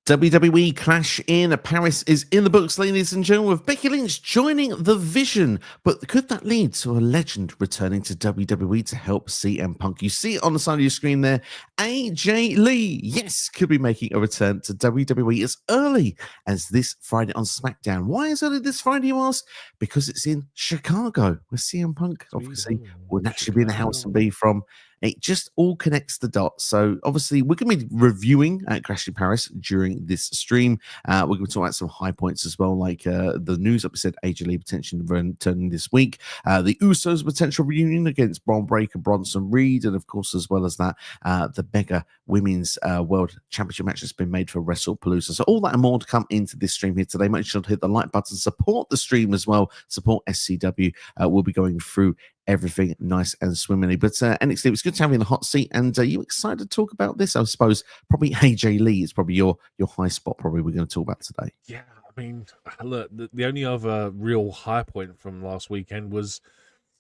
WWE Clash in Paris is in the books, ladies and gentlemen, with Becky Lynch joining the Vision. But could that lead to a legend returning to WWE to help CM Punk? You see it on the side of your screen there. AJ Lee, yes, could be making a return to WWE as early as this Friday on SmackDown. Why is early this Friday, you ask? Because it's in Chicago, where CM Punk obviously would naturally be in the house and be from. It just all connects the dots. So obviously, we're going to be reviewing at Clash in Paris during this stream. We're going to talk about some high points as well, like the news that we said AJ Lee potentially returning this week, the Usos potential reunion against Braun Breaker, Bronson Reed, and of course, as well as that, the Mega Women's World Championship match that's been made for WrestlePalooza. So all that and more to come into this stream here today. Make sure to hit the like button, support the stream as well, support SCW. We'll be going through everything nice and swimmingly. But NXT, it was good to have you in the hot seat. And are you excited to talk about this? I suppose probably AJ Lee is probably your high spot. Probably we're going to talk about today. Yeah, I mean, look, the only other real high point from last weekend was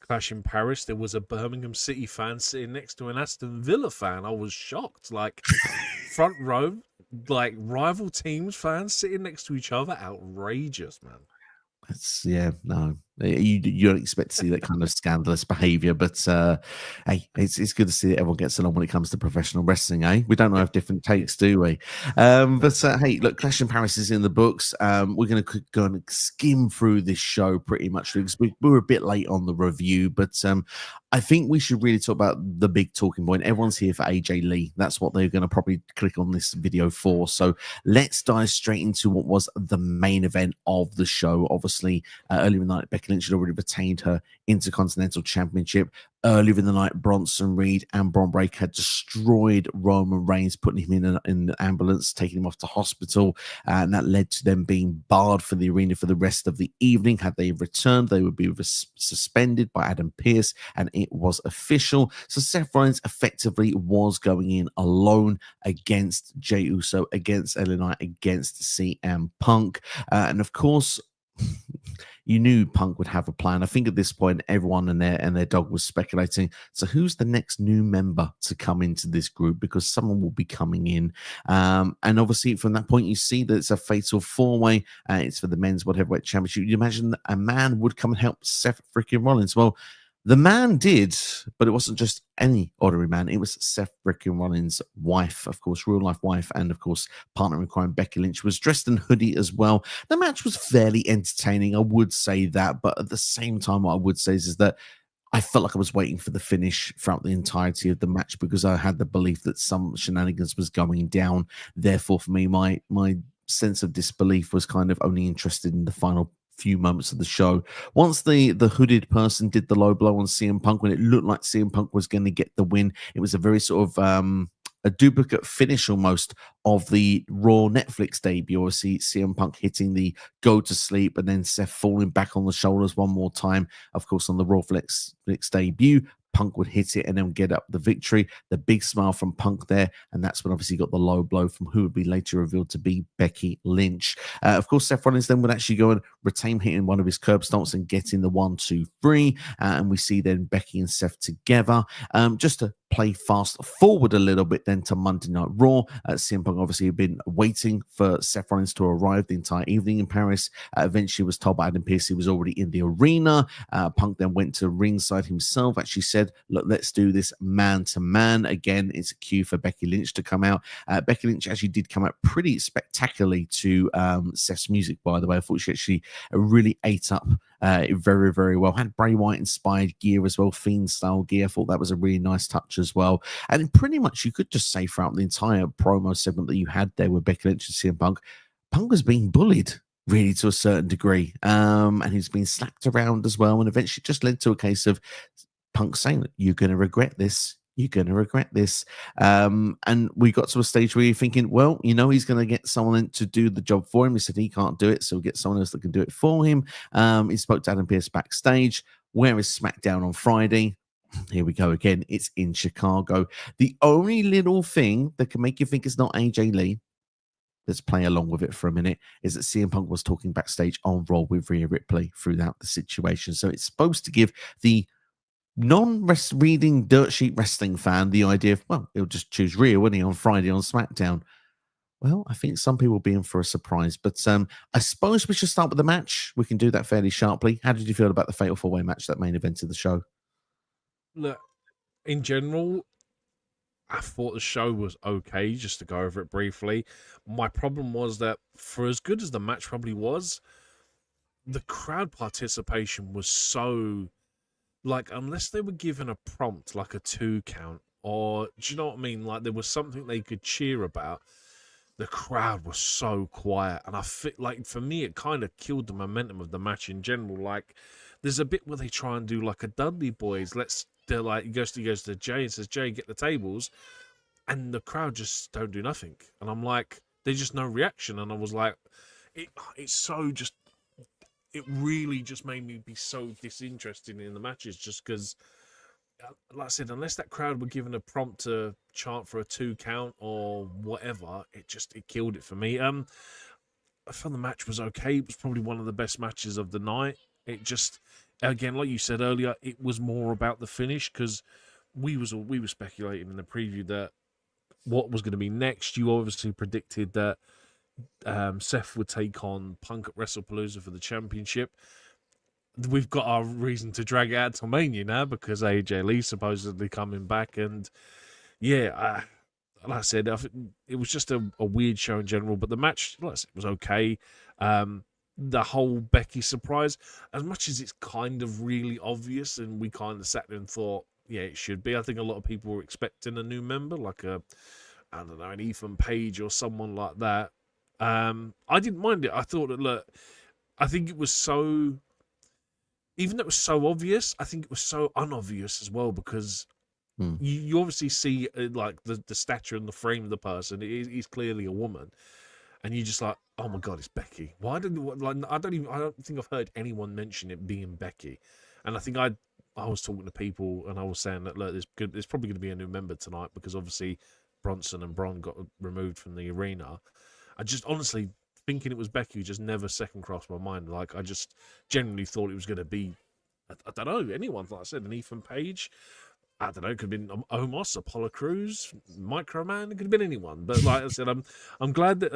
Clash in Paris. There was a Birmingham City fan sitting next to an Aston Villa fan. I was shocked. Like front row, like rival teams fans sitting next to each other. Outrageous, man. It's no, you don't expect to see that kind of scandalous behavior, but hey, it's good to see that everyone gets along when it comes to professional wrestling. We don't have different takes, do we? But hey, look, Clash in Paris is in the books. We're going to go and skim through this show pretty much because we were a bit late on the review, but I think we should really talk about the big talking point. Everyone's here for AJ Lee. That's what they're going to probably click on this video for. So let's dive straight into what was the main event of the show. Obviously, earlier in the night, Becky Lynch had already retained her Intercontinental Championship. Earlier in the night, Bronson Reed and Braun Breaker had destroyed Roman Reigns, putting him in an ambulance, taking him off to hospital, and that led to them being barred from the arena for the rest of the evening. Had they returned, they would be suspended by Adam Pearce, and it was official. So Seth Rollins effectively was going in alone against Jey Uso, against LA Knight, against CM Punk, and of course, you knew Punk would have a plan. I think at this point, everyone and their dog was speculating. So who's the next new member to come into this group? Because someone will be coming in. And obviously, from that point, you see that it's a fatal four-way. It's for the men's World Heavyweight Championship. You imagine that a man would come and help Seth freaking Rollins. Well, the man did, but it wasn't just any ordinary man. It was Seth freaking Rollins' wife, of course, real life wife, and of course, partner in crime, Becky Lynch, was dressed in hoodie as well. The match was fairly entertaining, I would say that, but at the same time, what I would say is that I felt like I was waiting for the finish throughout the entirety of the match because I had the belief that some shenanigans was going down. Therefore, for me, my sense of disbelief was kind of only interested in the final few moments of the show. Once the hooded person did the low blow on CM Punk, when it looked like CM Punk was going to get the win, it was a very sort of a duplicate finish almost of the Raw Netflix debut. Obviously, CM Punk hitting the go to sleep and then Seth falling back on the shoulders one more time. Of course, on the Raw Netflix debut, Punk would hit it and then get up the victory. The big smile from Punk there, and that's when obviously got the low blow from who would be later revealed to be Becky Lynch. Of course, Seth Rollins then would actually go and retain hitting one of his curb stomps and getting the 1-2-3, and we see then Becky and Seth together. Just to play fast forward a little bit then to Monday Night Raw. CM Punk obviously had been waiting for Seth Rollins to arrive the entire evening in Paris. Eventually was told by Adam Pearce he was already in the arena. Punk then went to ringside himself, actually said, look, let's do this man to man. Again, it's a cue for Becky Lynch to come out. Becky Lynch actually did come out pretty spectacularly to Seth's music, by the way. I thought she actually really ate up very, very well. Had Bray Wyatt inspired gear as well, Fiend style gear. I thought that was a really nice touch as well. And pretty much you could just say throughout the entire promo segment that you had there with Becky Lynch and CM Punk, Punk was being bullied really to a certain degree. And he's been slapped around as well. And eventually just led to a case of Punk saying, you're going to regret this. You're going to regret this. And we got to a stage where you're thinking, well, you know, he's going to get someone to do the job for him. He said he can't do it, so we'll get someone else that can do it for him. He spoke to Adam Pearce backstage. Where is SmackDown on Friday? Here we go again. It's in Chicago. The only little thing that can make you think it's not AJ Lee, let's play along with it for a minute, is that CM Punk was talking backstage on Raw with Rhea Ripley throughout the situation. So it's supposed to give the non-reading dirt sheet wrestling fan the idea of, well, he'll just choose Rhea, wouldn't he, on Friday on SmackDown. Well, I think some people will be in for a surprise, but I suppose we should start with the match. We can do that fairly sharply. How did you feel about the Fatal 4-Way match, that main event of the show? Look, in general, I thought the show was okay, just to go over it briefly. My problem was that for as good as the match probably was, the crowd participation was so, like, unless they were given a prompt like a 2 count, or do you know what I mean? Like there was something they could cheer about. The crowd was so quiet, and I feel like for me it kind of killed the momentum of the match in general. Like there's a bit where they try and do like a Dudley Boys. They're like he goes to Jay and says, Jay, get the tables, and the crowd just don't do nothing. And I'm like, there's just no reaction. And I was like, it's so just, it really just made me be so disinterested in the matches, just because, like I said, unless that crowd were given a prompt to chant for a 2 count or whatever, it killed it for me. I felt the match was okay. It was probably one of the best matches of the night. It just, again, like you said earlier, it was more about the finish, because we were speculating in the preview that what was going to be next. You obviously predicted that Seth would take on Punk at WrestlePalooza for the championship. We've got our reason to drag it out to Mania now, because AJ Lee's supposedly coming back, and yeah, like I said, it was just a weird show in general. But the match, like I said, was okay. The whole Becky surprise, as much as it's kind of really obvious, and we kind of sat there and thought, yeah, it should be. I think a lot of people were expecting a new member, like I don't know, an Ethan Page or someone like that. I didn't mind it. I thought that, look, I think it was so, even though it was so obvious, I think it was so unobvious as well, because you obviously see like the stature and the frame of the person. He's clearly a woman, and you're just like, oh my god, it's Becky. Why didn't, like, I don't think I've heard anyone mention it being Becky. And I think I was talking to people, and I was saying that, look, there's probably going to be a new member tonight, because obviously Bronson and Braun got removed from the arena. I just honestly, thinking it was Becky just never second crossed my mind. Like, I just genuinely thought it was going to be, I don't know, anyone. Like I said, an Ethan Page. I don't know, it could have been Omos, Apollo Crews, Microman. It could have been anyone. But like I said, I'm glad that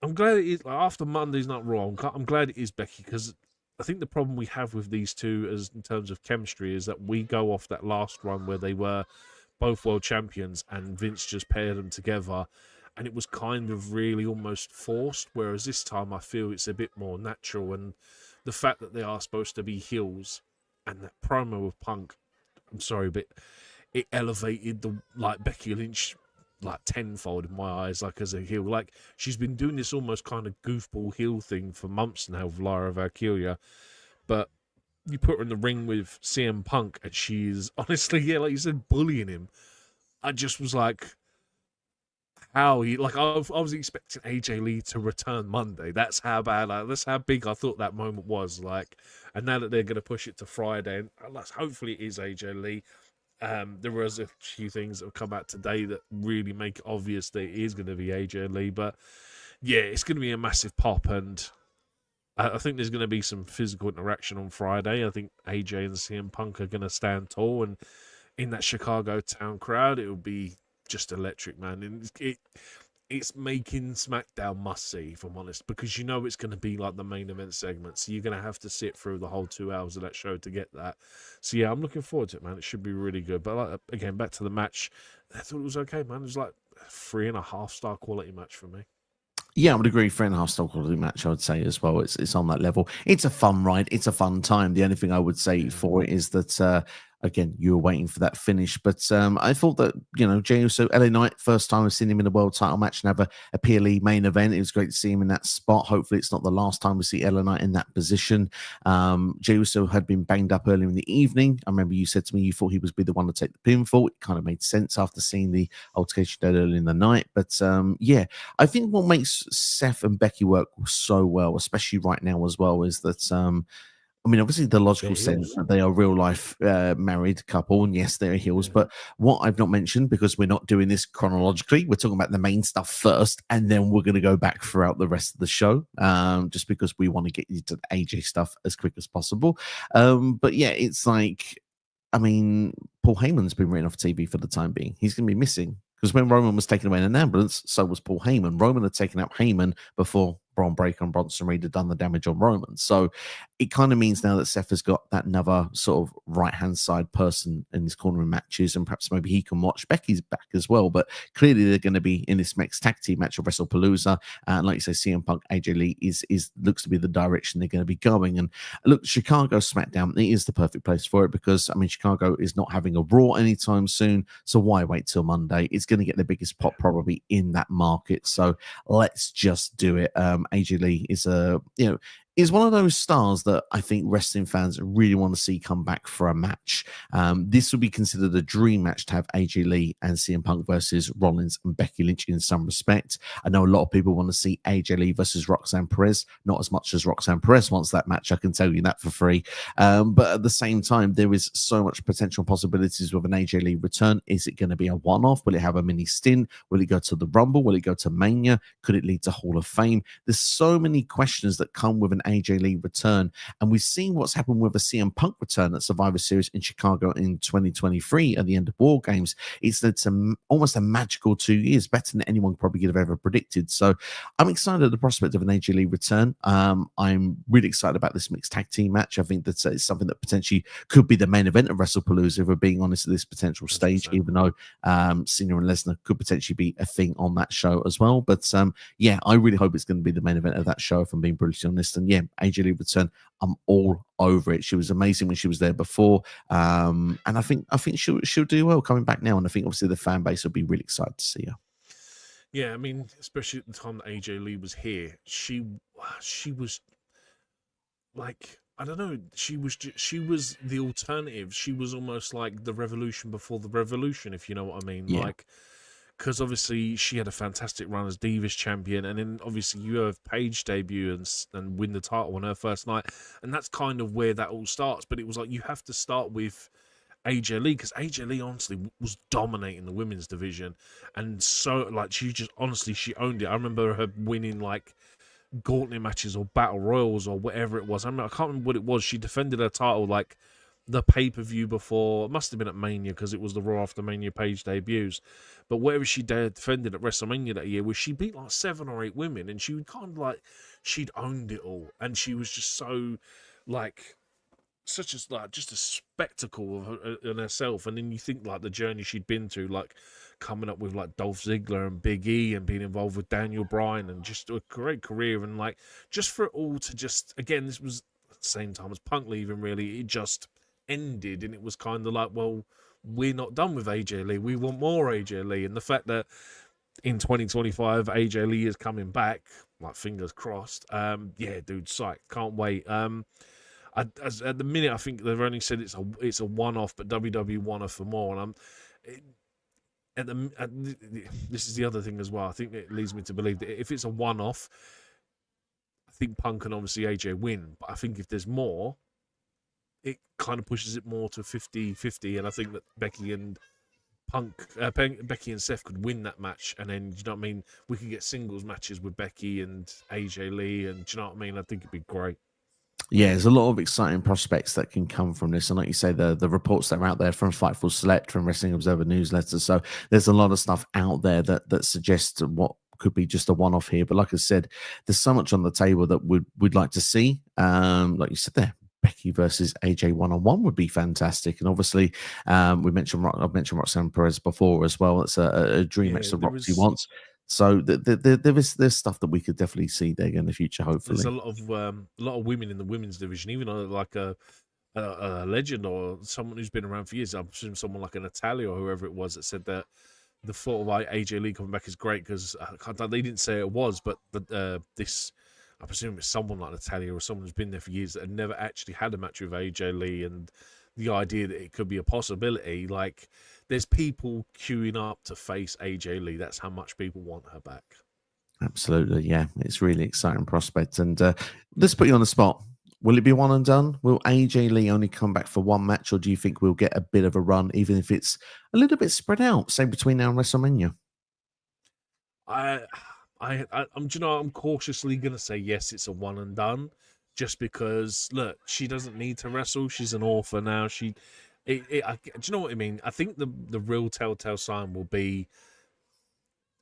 it is, like, after Monday's Night Raw. I'm glad it is Becky, because I think the problem we have with these two, as in terms of chemistry, is that we go off that last run where they were both world champions, and Vince just paired them together, and it was kind of really almost forced. Whereas this time, I feel it's a bit more natural, and the fact that they are supposed to be heels, and that promo with Punk, I'm sorry, but it elevated the, like, Becky Lynch like tenfold in my eyes, like, as a heel. Like, she's been doing this almost kind of goofball heel thing for months now with Lyra Valkyria, but you put her in the ring with CM Punk, and she's honestly, yeah, like you said, bullying him. I just was like, how he, like, I was expecting AJ Lee to return Monday. That's how bad, that's how big I thought that moment was. Like, and now that they're going to push it to Friday, and hopefully it is AJ Lee. There was a few things that have come out today that really make it obvious that it is going to be AJ Lee. But yeah, it's going to be a massive pop, and I think there's going to be some physical interaction on Friday. I think AJ and CM Punk are going to stand tall, and in that Chicago town crowd, it will be just electric, man. And it's making SmackDown must see, if I'm honest, because you know it's going to be like the main event segment, so you're going to have to sit through the whole 2 hours of that show to get that. So yeah, I'm looking forward to it, man. It should be really good. But like, again, back to the match, I thought it was okay, man. It was like a 3.5-star quality match for me. Yeah, I would agree. 3.5-star quality match, I would say as well. It's on that level. It's a fun ride. It's a fun time. The only thing I would say for it is that again, you were waiting for that finish. But I thought that, Jey Uso, LA Knight, first time I've seen him in a world title match and have a PLE main event. It was great to see him in that spot. Hopefully it's not the last time we see LA Knight in that position. Jey Uso had been banged up earlier in the evening. I remember you said to me you thought he was be the one to take the pinfall. It kind of made sense after seeing the altercation earlier in the night. But yeah, I think what makes Seth and Becky work so well, especially right now as well, is that I mean, obviously, the logical sense that they are real life married couple, and yes, they're heels. Yeah. But what I've not mentioned, because we're not doing this chronologically, we're talking about the main stuff first, and then we're going to go back throughout the rest of the show, just because we want to get you to the AJ stuff as quick as possible. But yeah, it's like, I mean, Paul Heyman's been written off TV for the time being. He's going to be missing. Because when Roman was taken away in an ambulance, so was Paul Heyman. Roman had taken out Heyman before Braun Breaker and Bronson Reed had done the damage on Roman. So it kind of means now that Seth has got that another sort of right-hand side person in his corner in matches, and perhaps maybe he can watch. Becky's back as well, but clearly they're going to be in this next tag team match of WrestlePalooza. And like you say, CM Punk, AJ Lee is looks to be the direction they're going to be going. And look, Chicago SmackDown, it is the perfect place for it because, I mean, Chicago is not having a Raw anytime soon. So why wait till Monday? It's going to get the biggest pop probably in that market. So let's just do it. AJ Lee is one of those stars that I think wrestling fans really want to see come back for a match. This would be considered a dream match to have AJ Lee and CM Punk versus Rollins and Becky Lynch in some respect. I know a lot of people want to see AJ Lee versus Roxanne Perez, not as much as Roxanne Perez wants that match, I can tell you that for free. But at the same time, there is so much potential possibilities with an AJ Lee return. Is it going to be a one-off? Will it have a mini stint? Will it go to the Rumble? Will it go to Mania? Could it lead to Hall of Fame? There's so many questions that come with an AJ Lee return, and we've seen what's happened with a CM Punk return at Survivor Series in Chicago in 2023 at the end of War Games. It's led to almost a magical 2 years, better than anyone probably could have ever predicted. So I'm excited at the prospect of an AJ Lee return. I'm really excited about this mixed tag team match. I think that it's something that potentially could be the main event of WrestlePalooza, if we're being honest, at this potential stage, even though Cena and Lesnar could potentially be a thing on that show as well. But yeah, I really hope it's going to be the main event of that show, if I'm being brutally honest. And yeah, AJ Lee return, I'm all over it. She was amazing when she was there before, and I think she'll do well coming back now. And I think obviously the fan base will be really excited to see her. Yeah, I mean, especially at the time that AJ Lee was here, she was like, I don't know, she was the alternative. She was almost like the revolution before the revolution, if you know what I mean. Yeah. Like, because obviously she had a fantastic run as Divas champion, and then obviously you have Paige debut and win the title on her first night, and that's kind of where that all starts. But it was like you have to start with AJ Lee, because AJ Lee honestly was dominating the women's division, and so like she owned it. I remember her winning like gauntlet matches or battle royals or whatever it was. I can't remember what it was. She defended her title like the pay-per-view before. It must have been at Mania, because it was the Raw after Mania Page debuts. But whatever she defended at WrestleMania that year, was she beat like 7 or 8 women, and she would kind of like, she'd owned it all, and she was just so like such as like just a spectacle of her, in herself. And then you think like the journey she'd been through, like coming up with like Dolph Ziggler and Big E, and being involved with Daniel Bryan, and just a great career. And like, just for it all to just, again, this was at the same time as Punk leaving, really, it just ended. And it was kind of like, well, we're not done with AJ Lee, we want more AJ Lee. And the fact that in 2025 AJ Lee is coming back, like, fingers crossed, yeah, dude, psych, can't wait. At the minute, I think they've only said it's a one-off, but WWE want her for more. And this is the other thing as well. I think it leads me to believe that if it's a one-off, I think Punk and obviously AJ win. But I think if there's more, it kind of pushes it more to 50-50. And I think that Becky and Seth could win that match, and then, you know what I mean, we could get singles matches with Becky and AJ Lee, and do you know what I mean? I think it'd be great. Yeah, there's a lot of exciting prospects that can come from this. And like you say, the reports that are out there from Fightful Select, from Wrestling Observer newsletters. So there's a lot of stuff out there that suggests what could be just a one-off here. But like I said, there's so much on the table that we'd like to see. Like you said there, Becky versus AJ one-on-one would be fantastic. And obviously, I've mentioned Roxanne Perez before as well. It's a dream match that Roxy wants. So there's stuff that we could definitely see there in the future. Hopefully, there's a lot of women in the women's division, even like a legend or someone who's been around for years. I presume someone like a Natalia or whoever it was that said that the thought of AJ Lee coming back is great, because they didn't say it was, but this, I presume it's someone like Natalia or someone who's been there for years that had never actually had a match with AJ Lee, and the idea that it could be a possibility, like, there's people queuing up to face AJ Lee. That's how much people want her back. Absolutely, yeah. It's really exciting prospect. And let's put you on the spot. Will it be one and done? Will AJ Lee only come back for one match, or do you think we'll get a bit of a run, even if it's a little bit spread out, say between now and WrestleMania? I'm cautiously gonna say yes, it's a one and done, just because, look, she doesn't need to wrestle. She's an author now. Do you know what I mean? I think the real telltale sign will be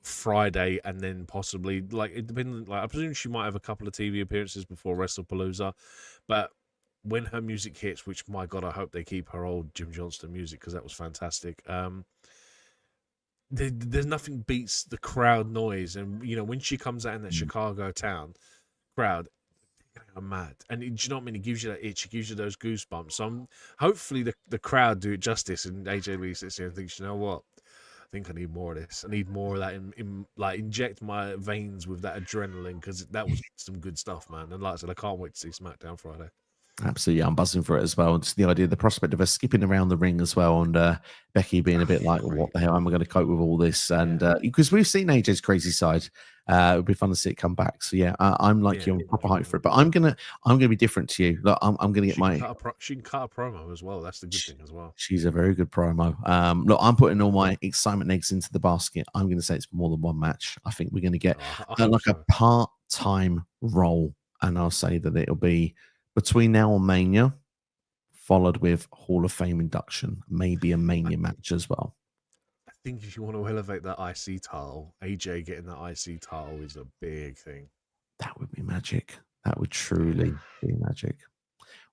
Friday, and then possibly like it depends. Like I presume she might have a couple of TV appearances before WrestlePalooza, but when her music hits, which my God, I hope they keep her old Jim Johnston music because that was fantastic. There's nothing beats the crowd noise, and when she comes out in that Chicago town crowd, I'm mad. And do you know what I mean? It gives you that itch, it gives you those goosebumps. So hopefully the crowd do it justice, and AJ Lee sits there and thinks, you know what? I think I need more of this. I need more of that like inject my veins with that adrenaline, because that was some good stuff, man. And like I said, I can't wait to see SmackDown Friday. Absolutely, I'm buzzing for it as well. And just the idea, the prospect of her skipping around the ring as well, and Becky being a bit like, "What the hell am I going to cope with all this?" And because we've seen AJ's crazy side, it would be fun to see it come back. So yeah, I'm like you, I'm proper hyped for it. But I'm gonna be different to you. Look, I'm gonna get she can cut a promo as well. That's the good thing as well. She's a very good promo. Look, I'm putting all my excitement eggs into the basket. I'm going to say it's more than one match. I think we're going to get a part-time role, and I'll say that it'll be between now and Mania, followed with Hall of Fame induction, maybe a Mania match as well. I think if you want to elevate that IC title, AJ getting that IC title is a big thing. That would be magic. That would truly be magic.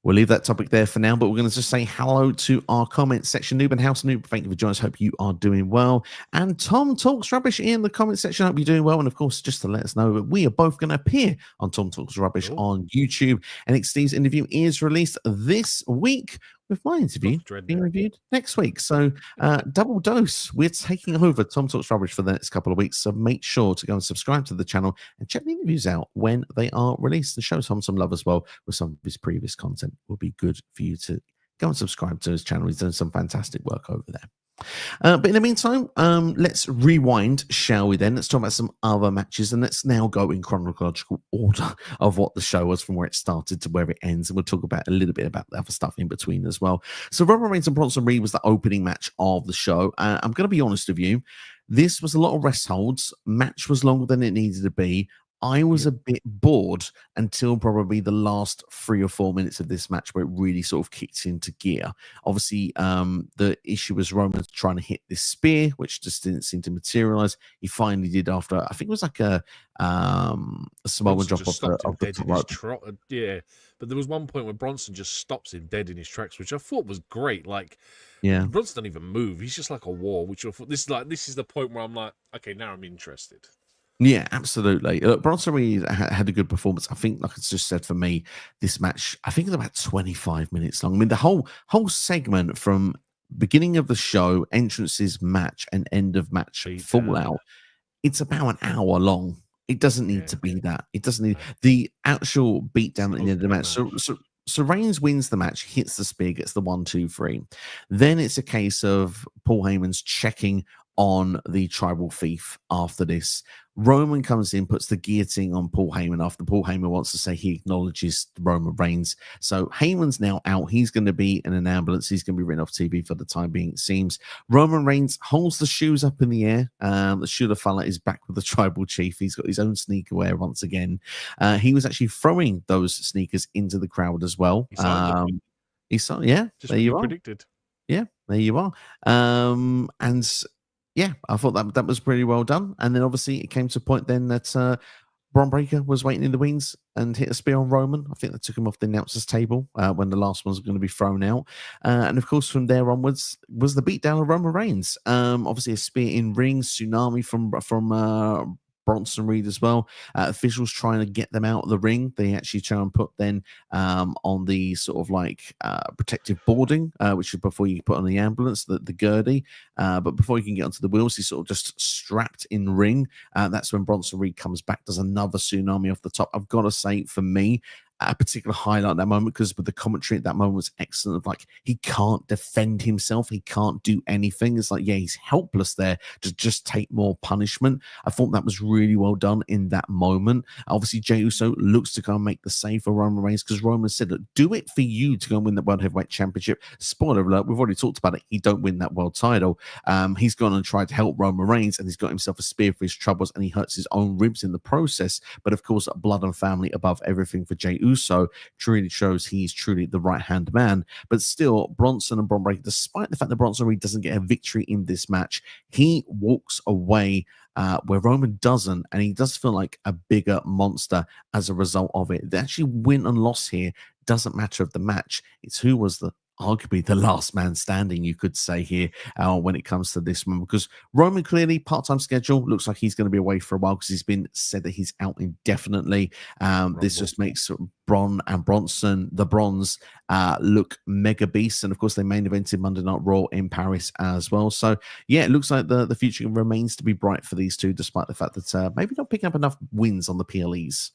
We'll leave that topic there for now, but we're going to just say hello to our comment section. Noob and House Noob, thank you for joining us. Hope you are doing well. And Tom Talks Rubbish in the comment section. Hope you're doing well. And of course, just to let us know that we are both going to appear on Tom Talks Rubbish on YouTube. NXT's interview is released this week, with my interview being reviewed next week. So double dose. We're taking over Tom Talks Rubbish for the next couple of weeks. So make sure to go and subscribe to the channel and check the interviews out when they are released, and show Tom some love as well with some of his previous content. It will be good for you to go and subscribe to his channel. He's done some fantastic work over there. But in the meantime, let's rewind, shall we then? Let's talk about some other matches, and let's now go in chronological order of what the show was from where it started to where it ends, and we'll talk about a little bit about the other stuff in between as well. So Roman Reigns and Bronson Reed was the opening match of the show. I'm going to be honest with you, this was a lot of rest holds. Match was longer than it needed to be. I was a bit bored until probably the last 3 or 4 minutes of this match, where it really sort of kicked into gear. Obviously, the issue was Roman trying to hit this spear, which just didn't seem to materialize. He finally did after, I think it was like a Samoan drop off the yeah, but there was one point where Bronson just stops him dead in his tracks, which I thought was great. Like, Bronson doesn't even move; he's just like a wall. Which I thought this is the point where I'm like, okay, now I'm interested. Yeah, absolutely. Bronson Reed had a good performance. I think, like I just said, for me, this match, I think it's about 25 minutes long. I mean, the whole segment from beginning of the show, entrances, match, and end of match fallout, it's about an hour long. It doesn't need to be that. It doesn't need the actual beatdown at the end of the match. So Reigns wins the match, hits the spear, gets the 1, 2, 3. Then it's a case of Paul Heyman's checking on the tribal thief after this. Roman comes in, puts the guillotine on Paul Heyman after Paul Heyman wants to say he acknowledges Roman Reigns. So Heyman's now out. He's going to be in an ambulance. He's going to be written off TV for the time being, it seems. Roman Reigns holds the shoes up in the air. The Shula Fala is back with the tribal chief. He's got his own sneaker wear once again. He was actually throwing those sneakers into the crowd as well. He saw, yeah, just there you are. Predicted. Yeah, there you are. And yeah, I thought that was pretty well done. And then obviously it came to a point then that Bron Breakker was waiting in the wings and hit a spear on Roman. I think that took him off the announcer's table when the last one was going to be thrown out. And of course, from there onwards was the beatdown of Roman Reigns. Obviously a spear in ring, tsunami from Bronson Reed as well. Officials trying to get them out of the ring. They actually try and put then on the sort of like protective boarding, which is before you put on the ambulance, the gurney. But before you can get onto the wheels, he's sort of just strapped in ring. That's when Bronson Reed comes back, does another tsunami off the top. I've got to say, for me, a particular highlight at that moment, because the commentary at that moment was excellent. Of like, he can't defend himself, he can't do anything. It's like, yeah, he's helpless there to just take more punishment. I thought that was really well done in that moment. Obviously, Jey Uso looks to go and make the save for Roman Reigns, because Roman said, look, do it for you to go and win the World Heavyweight Championship. Spoiler alert, we've already talked about it. He don't win that world title. He's gone and tried to help Roman Reigns, and he's got himself a spear for his troubles, and he hurts his own ribs in the process. But of course, blood and family above everything for Jey Uso. Uso truly shows he's truly the right-hand man. But still, Bronson and Bron Breakker, despite the fact that Bronson Reed doesn't get a victory in this match, he walks away where Roman doesn't, and he does feel like a bigger monster as a result of it. The actually win and loss here doesn't matter of the match. It's who was the arguably the last man standing, you could say here, when it comes to this one, because Roman clearly part-time schedule looks like he's going to be away for a while because he's been said that he's out indefinitely. This just makes Bron and Bronson, the Bronze, look mega beasts, and of course they main evented Monday Night Raw in Paris as well. So yeah, it looks like the future remains to be bright for these two, despite the fact that maybe not picking up enough wins on the PLEs.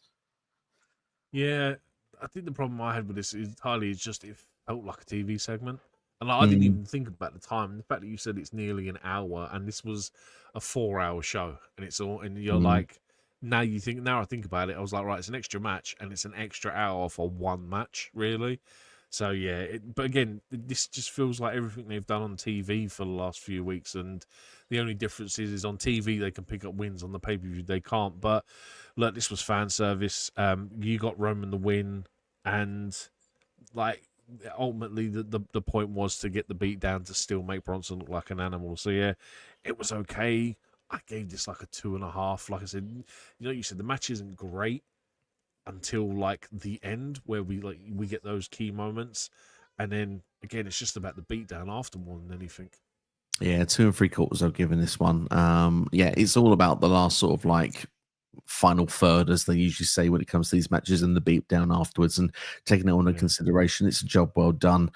Yeah, I think the problem I had with this entirely is just it felt like a TV segment. And I didn't even think about the time. The fact that you said it's nearly an hour, and this was a 4-hour show, and it's all, and you're like, now I think about it, I was like, right, it's an extra match, and it's an extra hour for one match, really. So yeah, but again, this just feels like everything they've done on TV for the last few weeks, and the only difference is on TV they can pick up wins, on the pay-per-view they can't. But look, this was fan service. You got Roman the win, and like ultimately the point was to get the beat down to still make Bronson look like an animal. So yeah, it was okay. I gave this like a 2.5. Like I said, you said the match isn't great until like the end, where we get those key moments, and then again it's just about the beatdown after more than anything. Yeah, 2 3/4 I've given this one. Yeah, it's all about the last sort of like final third, as they usually say when it comes to these matches, and the beat down afterwards, and taking it all into consideration. It's a job well done.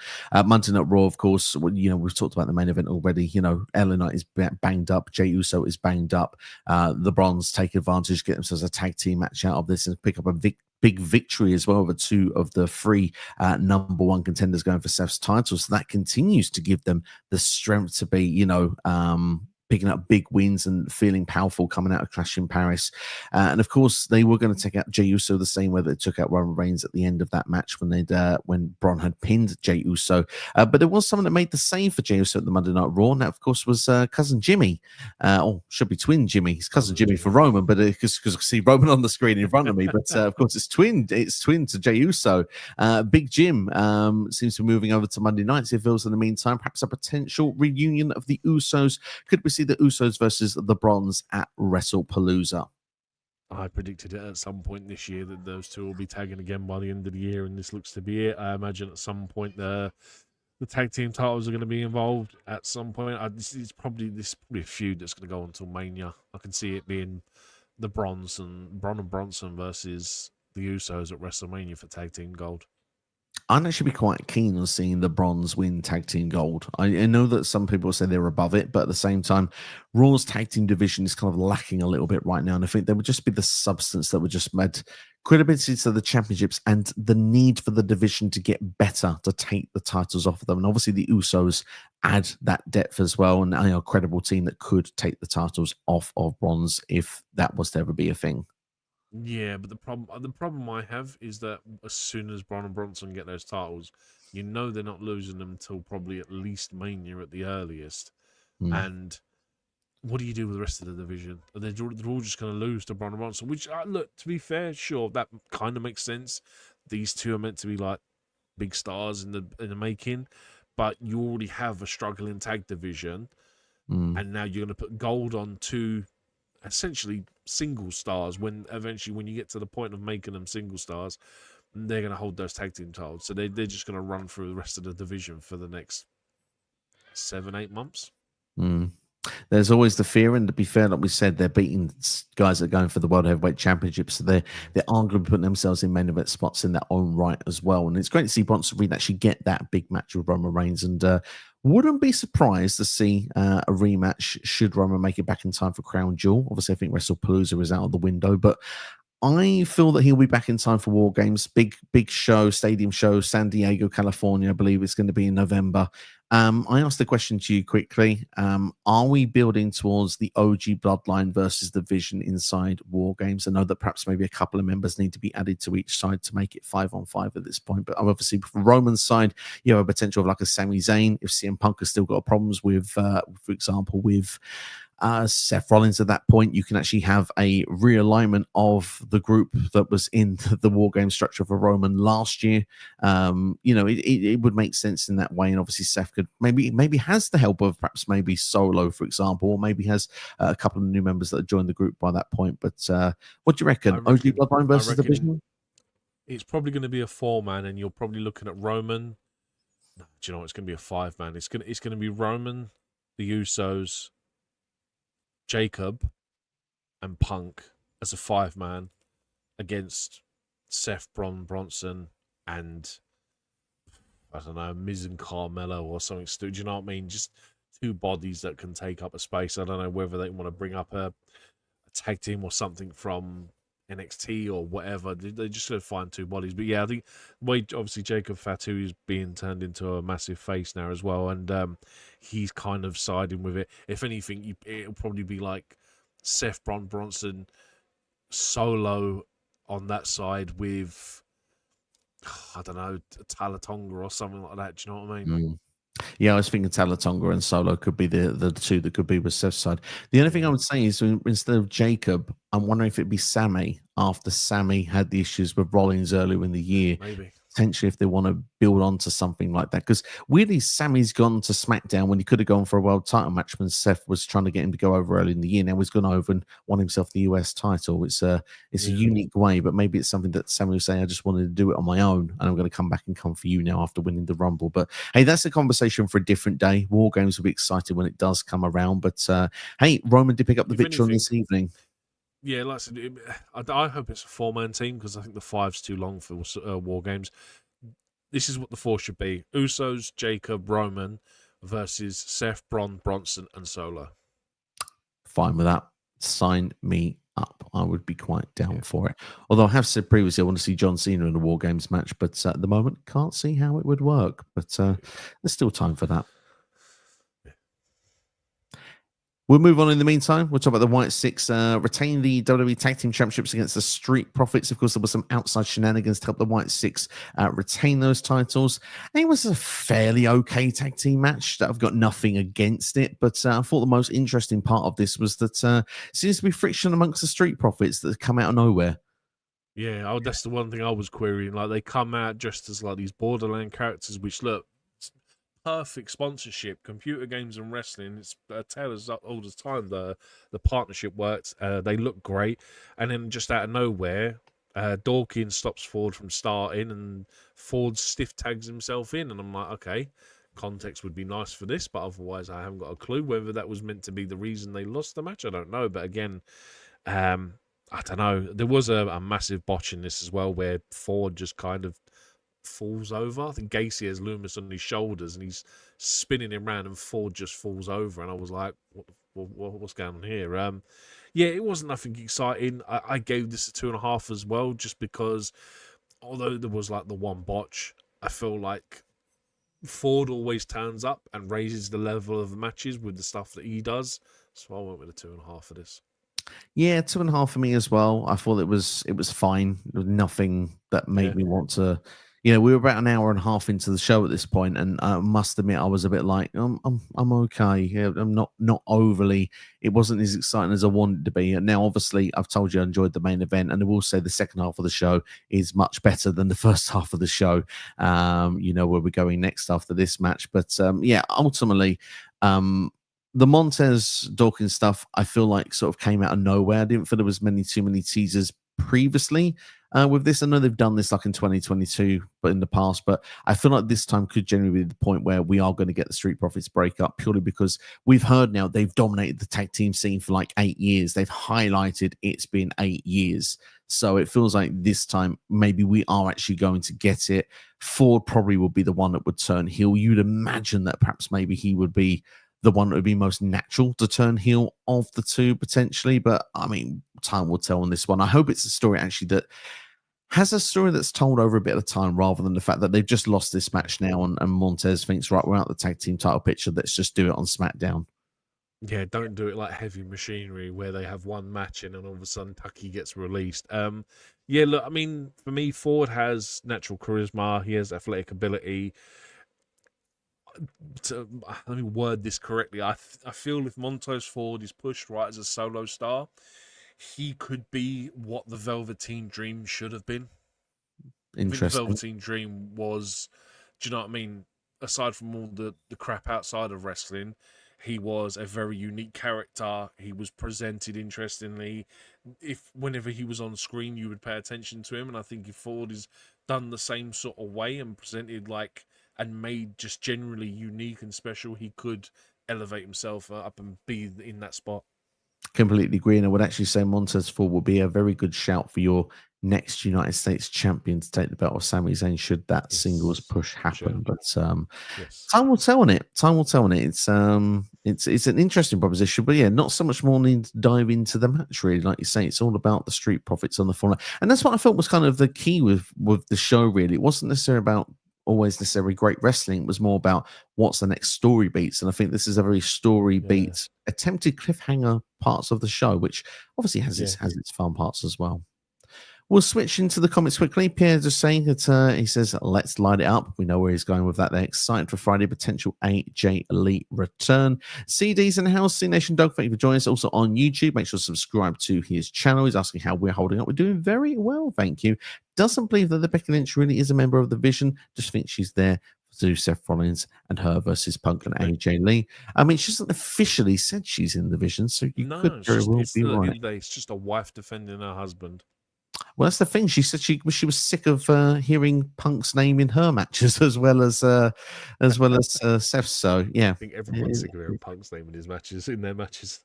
Monday Night Raw, of course, we've talked about the main event already. LA Knight is banged up, Jey Uso is banged up. The Bronze take advantage, get themselves a tag team match out of this, and pick up a big victory as well over 2 of the 3 number 1 contenders going for Seth's title. So that continues to give them the strength to be, picking up big wins and feeling powerful coming out of Clash in Paris. And of course, they were going to take out Jey Uso the same way they took out Roman Reigns at the end of that match when Bron had pinned Jey Uso. But there was someone that made the save for Jey Uso at the Monday Night Raw, and that, of course, was cousin Jimmy. Or should be twin Jimmy. He's cousin Jimmy for Roman, but because I see Roman on the screen in front of me. But of course, it's twin to Jey Uso. Big Jim seems to be moving over to Monday nights. It feels in the meantime, perhaps a potential reunion of the Usos. Could we see the Usos versus the Bronze at WrestlePalooza? I predicted it at some point this year that those two will be tagging again by the end of the year, and this looks to be it. I imagine at some point the tag team titles are going to be involved at some point. This is probably a feud that's going to go until Mania. I can see it being the Bron and Bronson versus the Usos at WrestleMania for tag team gold. I'd actually be quite keen on seeing the Bronze win tag team gold. I know that some people say they're above it, but at the same time, Raw's tag team division is kind of lacking a little bit right now. And I think there would just be the substance that would just add credibility to the championships and the need for the division to get better to take the titles off of them. And obviously the Usos add that depth as well, and a credible team that could take the titles off of Bronze if that was to ever be a thing. Yeah, but the problem I have is that as soon as Bron and Bronson get those titles, they're not losing them until probably at least Mania at the earliest. And what do you do with the rest of the division? They're all just going to lose to Bron and Bronson, which, look, to be fair, sure, that kind of makes sense. These two are meant to be like big stars in the making, but you already have a struggling tag division, and now you're going to put gold on 2 essentially single stars when you get to the point of making them single stars, they're going to hold those tag team titles. So they're just going to run through the rest of the division for the next 7-8 months. There's always the fear, and to be fair, like we said, they're beating guys that are going for the World Heavyweight Championship, so they are going to be putting themselves in main event spots in their own right as well. And it's great to see Bronson Reed actually get that big match with Roman Reigns, and wouldn't be surprised to see a rematch should Roman make it back in time for Crown Jewel. Obviously, I think WrestlePalooza is out of the window, but I feel that he'll be back in time for War Games. Big show, stadium show, San Diego, California. I believe it's going to be in November. I asked the question to you quickly. Are we building towards the OG Bloodline versus the Vision inside War Games? I know that perhaps maybe a couple of members need to be added to each side to make it 5-on-5 at this point. But obviously, from Roman's side, you have a potential of like a Sami Zayn. If CM Punk has still got problems with, for example, with Seth Rollins at that point. You can actually have a realignment of the group that was in the War Game structure for Roman last year. It would make sense in that way. And obviously, Seth could maybe has the help of perhaps maybe Solo, for example, or maybe has a couple of new members that have joined the group by that point. But what do you reckon? OG Bloodline versus the Vision? It's probably going to be a 4-man, and you're probably looking at Roman. No, do you know what? It's going to be a 5-man. It's going to be Roman, the Usos, Jacob, and Punk as a 5-man against Seth Bronson and I don't know, Miz and Carmelo or something. Do you know what I mean? Just two bodies that can take up a space. I don't know whether they want to bring up a tag team or something from NXT or whatever. They just going to find two bodies. But yeah, I think obviously Jacob Fatu is being turned into a massive face now as well, and he's kind of siding with it. If anything, it'll probably be like Seth Bronson Solo on that side with, I don't know, Talatonga or something like that. Do you know what I mean? Yeah, I was thinking Talatonga and Solo could be the two that could be with Seth's side. The only thing I would say is instead of Jacob, I'm wondering if it'd be Sammy after Sammy had the issues with Rollins earlier in the year. Maybe. Potentially if they want to build on to something like that. Because weirdly, Sammy's gone to SmackDown when he could have gone for a world title match when Seth was trying to get him to go over early in the year. Now he's gone over and won himself the US title. It's a unique way, but maybe it's something that Sammy was saying, I just wanted to do it on my own, and I'm going to come back and come for you now after winning the Rumble. But hey, that's a conversation for a different day. War Games will be excited when it does come around. But hey, Roman did pick up the victory on this evening. Yeah, like I said, I hope it's a 4-man team because I think the 5's too long for War Games. This is what the 4 should be. Usos, Jacob, Roman versus Seth, Bronson, and Solo. Fine with that. Sign me up. I would be quite down for it. Although I have said previously I want to see John Cena in a War Games match, but at the moment can't see how it would work. But there's still time for that. We'll move on in the meantime. We'll talk about the White Six retain the WWE Tag Team Championships against the Street Profits. Of course, there was some outside shenanigans to help the White Six retain those titles. I think it was a fairly okay tag team match. I've got nothing against it, but I thought the most interesting part of this was that seems to be friction amongst the Street Profits that have come out of nowhere. Yeah, that's the one thing I was querying. Like, they come out dressed as like these Borderland characters, which look perfect sponsorship. Computer games and wrestling, it's tales all the time. The partnership works. They look great, and then just out of nowhere, Dawkins stops Ford from starting, and Ford stiff tags himself in, and I'm like, okay, context would be nice for this, but otherwise I haven't got a clue whether that was meant to be the reason they lost the match. I don't know, but again, I don't know. There was a massive botch in this as well, where Ford just kind of falls over. I think Gacy has Loomis on his shoulders and he's spinning him around, and Ford just falls over. And I was like, what's going on here? Yeah, it wasn't nothing exciting. I gave this a 2.5 as well, just because although there was like the one botch, I feel like Ford always turns up and raises the level of the matches with the stuff that he does. So I went with a 2.5 for this. Yeah, 2.5 for me as well. I thought it was fine. There was nothing that made me want to. We were about an hour and a half into the show at this point, and I must admit I was a bit like, I'm okay. Yeah, I'm not overly. It wasn't as exciting as I wanted it to be. And now, obviously, I've told you I enjoyed the main event, and I will say the second half of the show is much better than the first half of the show. Where we're going next after this match, but ultimately, the Montez Dawkins stuff, I feel like sort of came out of nowhere. I didn't feel there was too many teasers previously with this. I know they've done this like in 2022, but in the past, but I feel like this time could generally be the point where we are going to get the Street Profits break up, purely because we've heard now they've dominated the tag team scene for like 8 years. They've highlighted it's been 8 years. So it feels like this time maybe we are actually going to get it. Ford probably would be the one that would turn heel. You'd imagine that perhaps maybe he would be the one that would be most natural to turn heel of the two, potentially. But, I mean, time will tell on this one. I hope it's a story, actually, that has a story that's told over a bit of time, rather than the fact that they've just lost this match now and Montez thinks, right, we're out the tag team title picture, let's just do it on SmackDown. Yeah, don't do it like Heavy Machinery, where they have one match in and all of a sudden Tucky gets released. Yeah, look, I mean, for me, Ford has natural charisma. He has athletic ability. let me word this correctly. I feel if Montez Ford is pushed right as a solo star, he could be what the Velveteen Dream should have been. I think the Interesting. Velveteen Dream was, do you know what I mean? Aside from all the crap outside of wrestling, he was a very unique character. He was presented interestingly. If whenever he was on screen, you would pay attention to him. And I think if Ford is done the same sort of way and presented like and made just generally unique and special, he could elevate himself up and be in that spot. Completely agree, and I would actually say Montez Ford will be a very good shout for your next United States champion to take the belt of Sami Zayn should that singles Yes, push for sure. happen. But Yes. time will tell on it. Time will tell on it. It's an interesting proposition, but yeah, not so much more need to dive into the match really. Like you say, it's all about the street profits on the floor, and that's what I felt was kind of the key with the show. Really, it wasn't necessarily about always necessarily great wrestling. It was more about what's the next story beats. And I think this is a very story Yeah. beat, attempted cliffhanger parts of the show, which obviously has Yeah. its fun parts as well. We'll switch into the comments quickly. Pierre just saying that he says, let's light it up. We know where he's going with that. They're excited for Friday potential AJ Elite return. CD's in the house. C Nation Dog, thank you for joining us. Also on YouTube, make sure to subscribe to his channel. He's asking how we're holding up. We're doing very well, thank you. Doesn't believe that the Becky Lynch really is a member of the Vision. Just thinks she's there to do Seth Rollins and her versus Punk and AJ Lee. I mean, she hasn't officially said she's in the Vision, so you could It's very just well it's be at the end right. of the day, it's just a wife defending her husband. Well, that's the thing. She said she was sick of hearing Punk's name in her matches as well as Seth's. So yeah, I think everyone's sick of hearing Punk's name in their matches.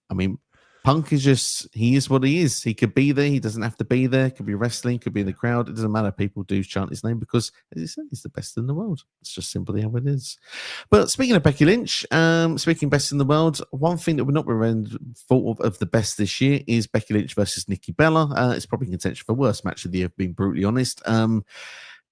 I mean, Punk is he is what he is. He could be there. He doesn't have to be there. Could be wrestling. Could be in the crowd. It doesn't matter. People do chant his name because, as he said, he's the best in the world. It's just simply how it is. But speaking of Becky Lynch, speaking best in the world, one thing that we're not thought of the best this year is Becky Lynch versus Nikki Bella. It's probably contention for worst match of the year, being brutally honest.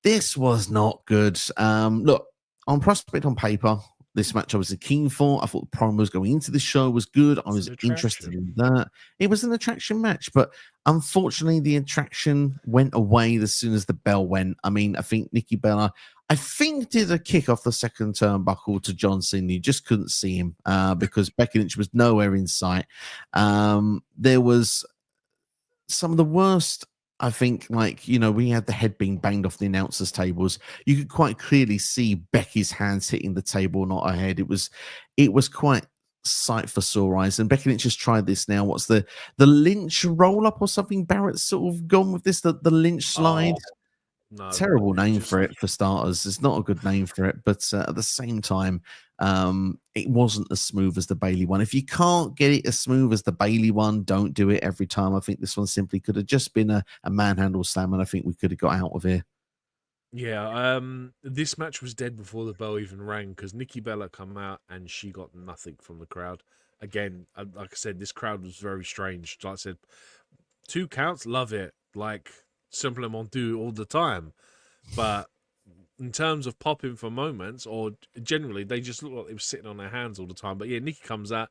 This was not good. Look, on prospect on paper, this match I was keen for. I thought the promos going into the show was good. I was interested in that. It was an attraction match, but unfortunately, the attraction went away as soon as the bell went. I mean, I think Nikki Bella, did a kick off the second turnbuckle to John Cena. You just couldn't see him because Becky Lynch was nowhere in sight. There was some of the worst. I think, we had the head being banged off the announcers' tables. You could quite clearly see Becky's hands hitting the table, not her head. It was quite sight for sore eyes. And Becky Lynch has tried this now. What's the Lynch roll up or something? Barrett's sort of gone with this, the Lynch slide. Oh, no, terrible name for it, for starters. It's not a good name for it, but at the same time, it wasn't as smooth as the Bailey one. If you can't get it as smooth as the Bailey one, don't do it every time. I think this one simply could have just been a manhandle slam, and I think we could have got out of here. Yeah, this match was dead before the bell even rang because Nikki Bella come out and she got nothing from the crowd. Again, like I said, this crowd was very strange. Like I said, 2 counts, love it. Like simplement do all the time, but in terms of popping for moments or generally, they just looked like they were sitting on their hands all the time. But yeah, Nikki comes out,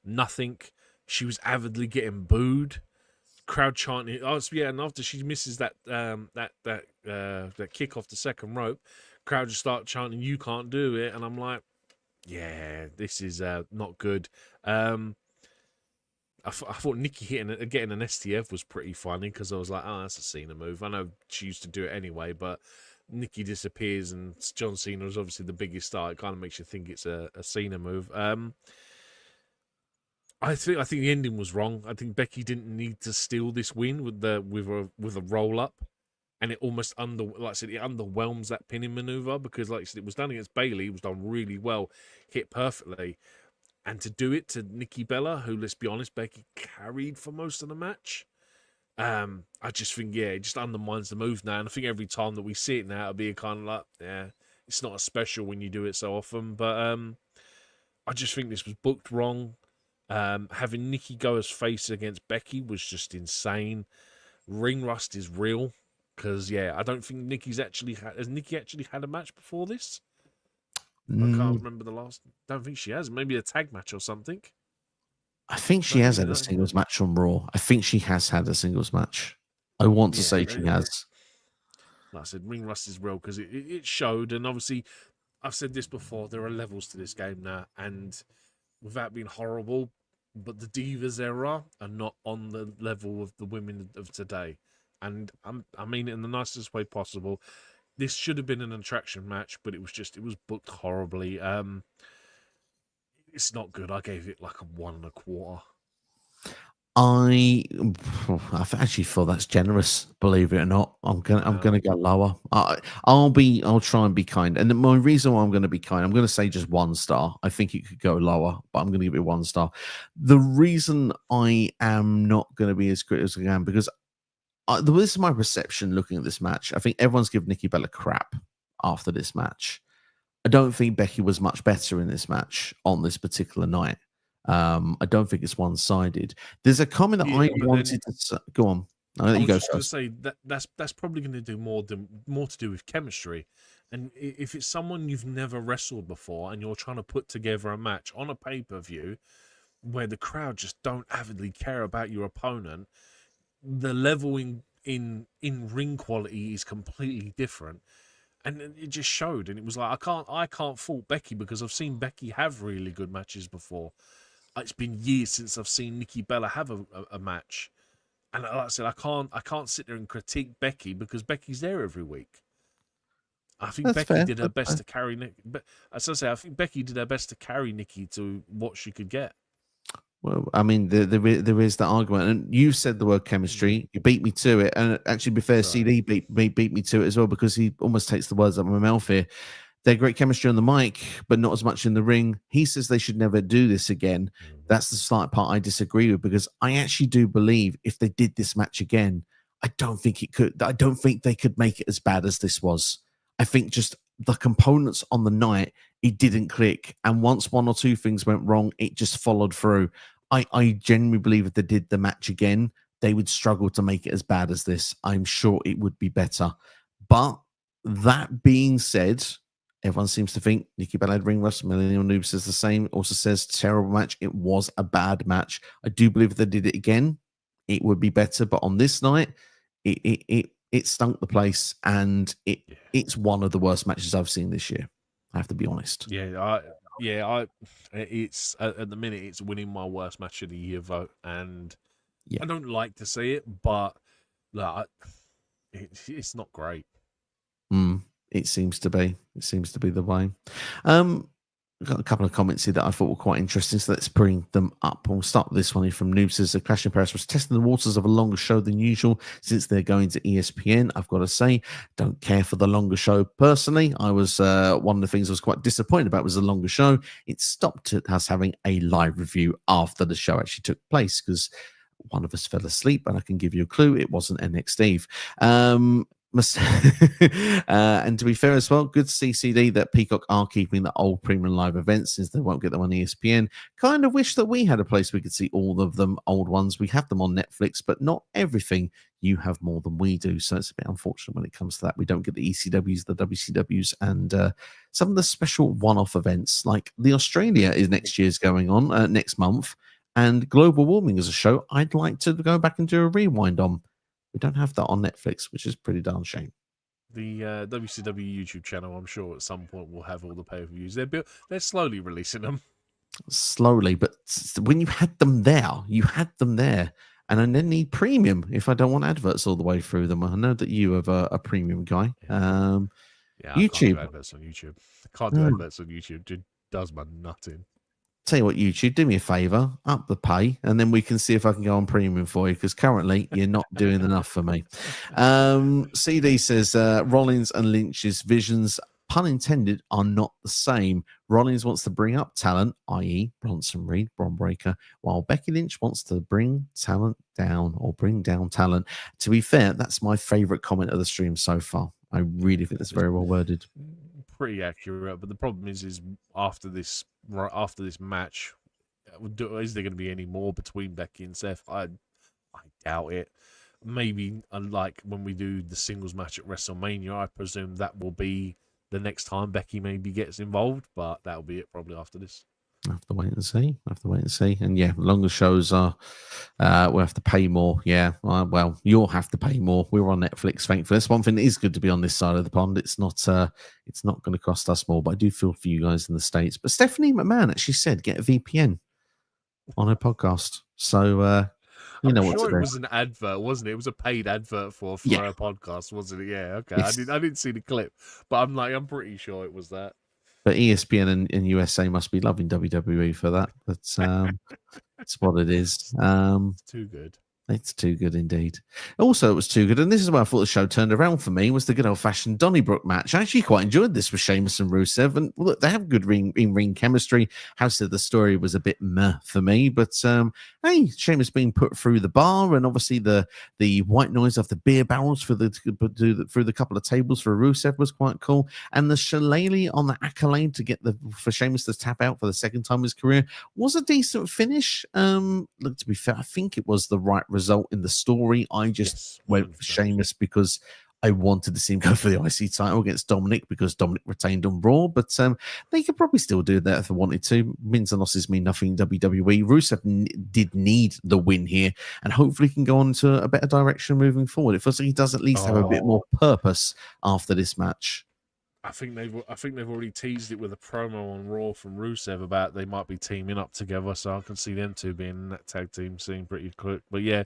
nothing. She was avidly getting booed. Crowd chanting. Oh, yeah, and after she misses that kick off the second rope, crowd just start chanting, "You can't do it," and I'm like, yeah, this is not good. I thought Nikki getting an STF was pretty funny because I was like, oh, that's a Cena move. I know she used to do it anyway, but Nikki disappears and John Cena is obviously the biggest star. It kind of makes you think it's a Cena move. I think the ending was wrong. I think Becky didn't need to steal this win with a roll up, and it almost it underwhelms that pinning maneuver because, like I said, it was done against Bailey. It was done really well, hit perfectly. And to do it to Nikki Bella, who, let's be honest, Becky carried for most of the match. I just think, it just undermines the move now. And I think every time that we see it now, it'll be kind of like, it's not as special when you do it so often. But I just think this was booked wrong. Having Nikki go as face against Becky was just insane. Ring rust is real. Because, I don't think has Nikki actually had a match before this? I can't remember the last. Don't think she has. Maybe a tag match or something. I think she has had a singles match on Raw. I think she has had a singles match. I want to say she has. Like I said, ring rust is real because it showed, and obviously I've said this before. There are levels to this game now, and without being horrible, but the Divas era are not on the level of the women of today. And I mean it in the nicest way possible. This should have been an attraction match, but it was booked horribly. It's not good. I gave it like a 1.25. I I actually feel that's generous. Believe it or not, I'm Wow. gonna go lower. I'll try and be kind. And my reason why I'm gonna be kind, I'm gonna say just 1 star. I think it could go lower, but I'm gonna give it 1 star. The reason I am not gonna be as critical as I am because this is my perception looking at this match. I think everyone's given Nikki Bella crap after this match. I don't think Becky was much better in this match on this particular night. I don't think it's one-sided. There's a comment that I Yeah, but then wanted to go on. I'll let I you was go just going to first. say that's probably going to do more to do with chemistry. And if it's someone you've never wrestled before and you're trying to put together a match on a pay-per-view where the crowd just don't avidly care about your opponent, the level in ring quality is completely different. And it just showed, and it was like I can't fault Becky because I've seen Becky have really good matches before. It's been years since I've seen Nikki Bella have a match, and like I said, I can't sit there and critique Becky because Becky's there every week. I think That's Becky fair. did her That's best fair. to carry Nick. But as I say, I think Becky did her best to carry Nikki to what she could get. Well, I mean, there is that argument, and you said the word chemistry. You beat me to it, and actually, to be fair, Sorry. CD beat me to it as well because he almost takes the words out of my mouth here. They're great chemistry on the mic, but not as much in the ring. He says they should never do this again. Mm. That's the slight part I disagree with because I actually do believe if they did this match again, I don't think it could. I don't think they could make it as bad as this was. I think just the components on the night it didn't click, and once 1 or 2 things went wrong, it just followed through. I genuinely believe if they did the match again, they would struggle to make it as bad as this. I'm sure it would be better. But that being said, everyone seems to think Nikki Bella had ring rust. Millennial Noob says the same. Also says terrible match. It was a bad match. I do believe if they did it again, it would be better. But on this night, it stunk the place, and Yeah, it's one of the worst matches I've seen this year. I have to be honest. I it's at the minute it's winning my worst match of the year vote, and Yeah. I don't like to see it, but like, it's not great. Mm, it seems to be. It seems to be the way. Um, I've got a couple of comments here that I thought were quite interesting, so let's bring them up. We'll start with this one here from Noob. Says the Clash in Paris was testing the waters of a longer show than usual since they're going to ESPN. I've got to say, don't care for the longer show personally. I was one of the things I was quite disappointed about was the longer show. It stopped at us having a live review after the show actually took place because one of us fell asleep, and I can give you a clue, it wasn't NXT Steve. And to be fair as well, good to see CD that Peacock are keeping the old premium live events since they won't get them on ESPN. Kind of wish that we had a place we could see all of them old ones. We have them on Netflix, but not everything. You have more than we do, so it's a bit unfortunate when it comes to that. We don't get the ECWs, the WCWs, and some of the special one-off events like the Australia is next year's going on next month, and global warming is a show I'd like to go back and do a rewind on. We don't have that on Netflix, which is pretty darn shame. The WCW YouTube channel, I'm sure at some point will have all the pay-per-views. They're slowly releasing them. Slowly, but when you had them there, you had them there. And I then need premium if I don't want adverts all the way through them. I know that you have a premium guy. Yeah, I can't do YouTube. adverts on YouTube. I can't do Oh, adverts on YouTube. It does my nut in. tell you what, YouTube, do me a favor, up the pay, and then we can see if I can go on premium for you because currently you're not doing enough for me. CD says Rollins and Lynch's visions, pun intended, are not the same. Rollins wants to bring up talent, i.e., Bronson Reed, Bron Breakker, while Becky Lynch wants to bring talent down or bring down talent. To be fair, that's my favorite comment of the stream so far. I really think that's very well worded. Pretty accurate, but the problem is after this match, is there going to be any more between Becky and Seth? I doubt it. Maybe unlike when we do the singles match at WrestleMania, I presume that will be the next time Becky maybe gets involved, but that'll be it probably after this. I have to wait and see. I have to wait and see. And yeah, longer shows are, we'll have to pay more. Yeah. Well, you'll have to pay more. We're on Netflix, thankfully. That's one thing that is good to be on this side of the pond. It's not going to cost us more, but I do feel for you guys in the States. But Stephanie McMahon actually said get a VPN on her podcast. So, you I'm know what to sure it do. was an advert, wasn't it? It was a paid advert for Yeah. a podcast, wasn't it? Yeah, okay. Yes. I didn't see the clip, but I'm pretty sure it was that. But ESPN and USA must be loving WWE for that. But it's what it is. It's too good. It's too good indeed. Also, it was too good, and this is where I thought the show turned around for me, was the good old-fashioned Donnybrook match. I actually quite enjoyed this with Sheamus and Rusev, and look, they have good in-ring chemistry. House said the story was a bit meh for me, but hey, Sheamus being put through the bar, and obviously the white noise of the beer barrels through the couple of tables for Rusev was quite cool, and the shillelagh on the accolade to get for Sheamus to tap out for the second time in his career was a decent finish. Look, to be fair, I think it was the right result in the story. I just went for Sheamus because I wanted to see him go for the IC title against Dominic because Dominic retained on Raw, but they could probably still do that if they wanted to. Wins and losses mean nothing in WWE. Rusev did need the win here, and hopefully can go on to a better direction moving forward. It feels like he does at least have a bit more purpose after this match. I think they've already teased it with a promo on Raw from Rusev about they might be teaming up together, so I can see them two being in that tag team scene pretty quick. But yeah,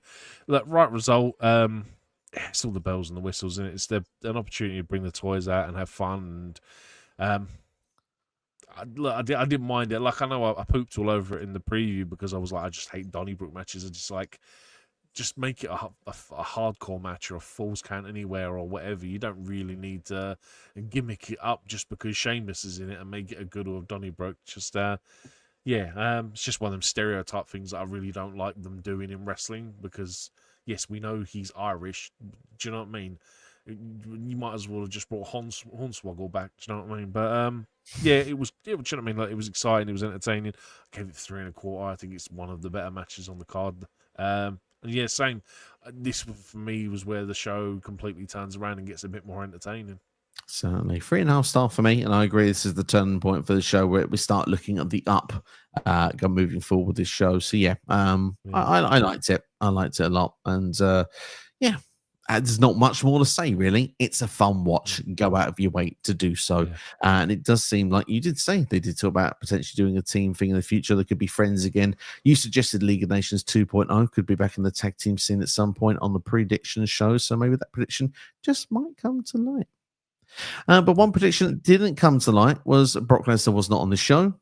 look, right result. It's all the bells and the whistles, and it's an opportunity to bring the toys out and have fun. And I didn't mind it. Like, I know I pooped all over it in the preview because I was like, I just hate Donnybrook matches. I just make it a hardcore match or a Falls Count Anywhere or whatever. You don't really need to gimmick it up just because Sheamus is in it and make it a good or Donnybrook. Just it's just one of them stereotype things that I really don't like them doing in wrestling because yes, we know he's Irish. Do you know what I mean? You might as well have just brought Hornswoggle back. Do you know what I mean? But yeah, it was. Do you know what I mean? Like, it was exciting. It was entertaining. I gave it 3.25. I think it's one of the better matches on the card. And yeah, same. This for me was where the show completely turns around and gets a bit more entertaining. Certainly 3.5 star for me, and I agree. This is the turning point for the show where we start looking at the up, moving forward with this show. So yeah, I liked it. I liked it a lot, and yeah, there's not much more to say really. It's a fun watch. Go out of your way to do so, and it does seem like you did say they did talk about potentially doing a team thing in the future. They could be friends again. You suggested League of Nations 2.0 could be back in the tag team scene at some point on the prediction show. So maybe that prediction just might come to light. But one prediction that didn't come to light was Brock Lesnar was not on the show,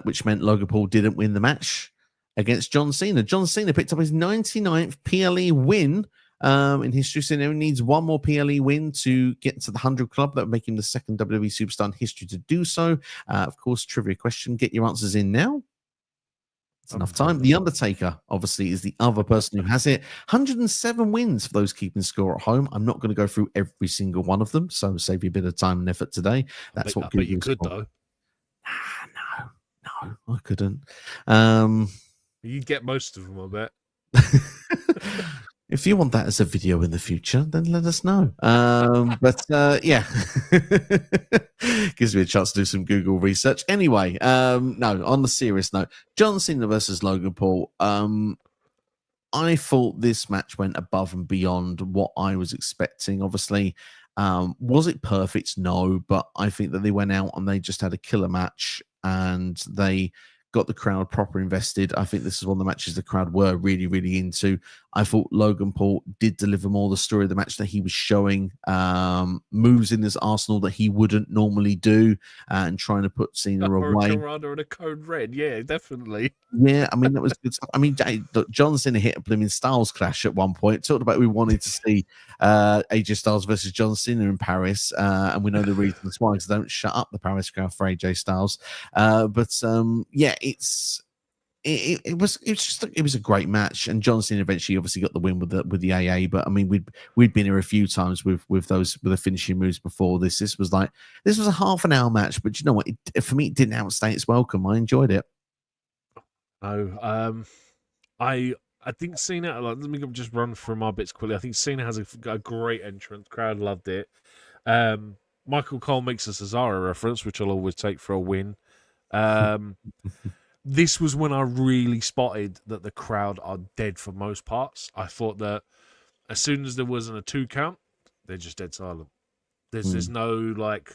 which meant Logan Paul didn't win the match against John Cena. John Cena picked up his 99th PLE win in history. Cena only needs one more PLE win to get to the 100 club. That would make him the second WWE superstar in history to do so. Of course, trivia question. Get your answers in now. It's enough time. The Undertaker, obviously, is the other person who has it. 107 wins for those keeping score at home. I'm not going to go through every single one of them, so save you a bit of time and effort today. That's what you could, though. No, I couldn't. You'd get most of them, I bet. If you want that as a video in the future, then let us know. But yeah, gives me a chance to do some Google research. Anyway, no, on the serious note, John Cena versus Logan Paul. I thought this match went above and beyond what I was expecting. Obviously, was it perfect? No, but I think that they went out and they just had a killer match and they got the crowd proper invested. I think this is one of the matches the crowd were really, really into. I thought Logan Paul did deliver more the story of the match that he was showing, moves in his arsenal that he wouldn't normally do, and trying to put Cena away. Hurricane and a code red, yeah, definitely. Yeah, I mean, that was good stuff. I mean, John Cena hit a blooming Styles Clash at one point. Talked about we wanted to see AJ Styles versus John Cena in Paris, and we know the reasons why, because they don't shut up the Paris crowd for AJ Styles. But yeah, it was a great match, and John Cena eventually obviously got the win with the AA. But I mean, we'd been here a few times with the finishing moves before this. This was a half an hour match, but you know what? For me, it didn't outstay its welcome. I enjoyed it. No, I think Cena. Let me just run through my bits quickly. I think Cena has a great entrance. Crowd loved it. Michael Cole makes a Cesaro reference, which I'll always take for a win. This was when I really spotted that the crowd are dead for most parts. I thought that as soon as there wasn't a 2 count, they're just dead silent. There's no like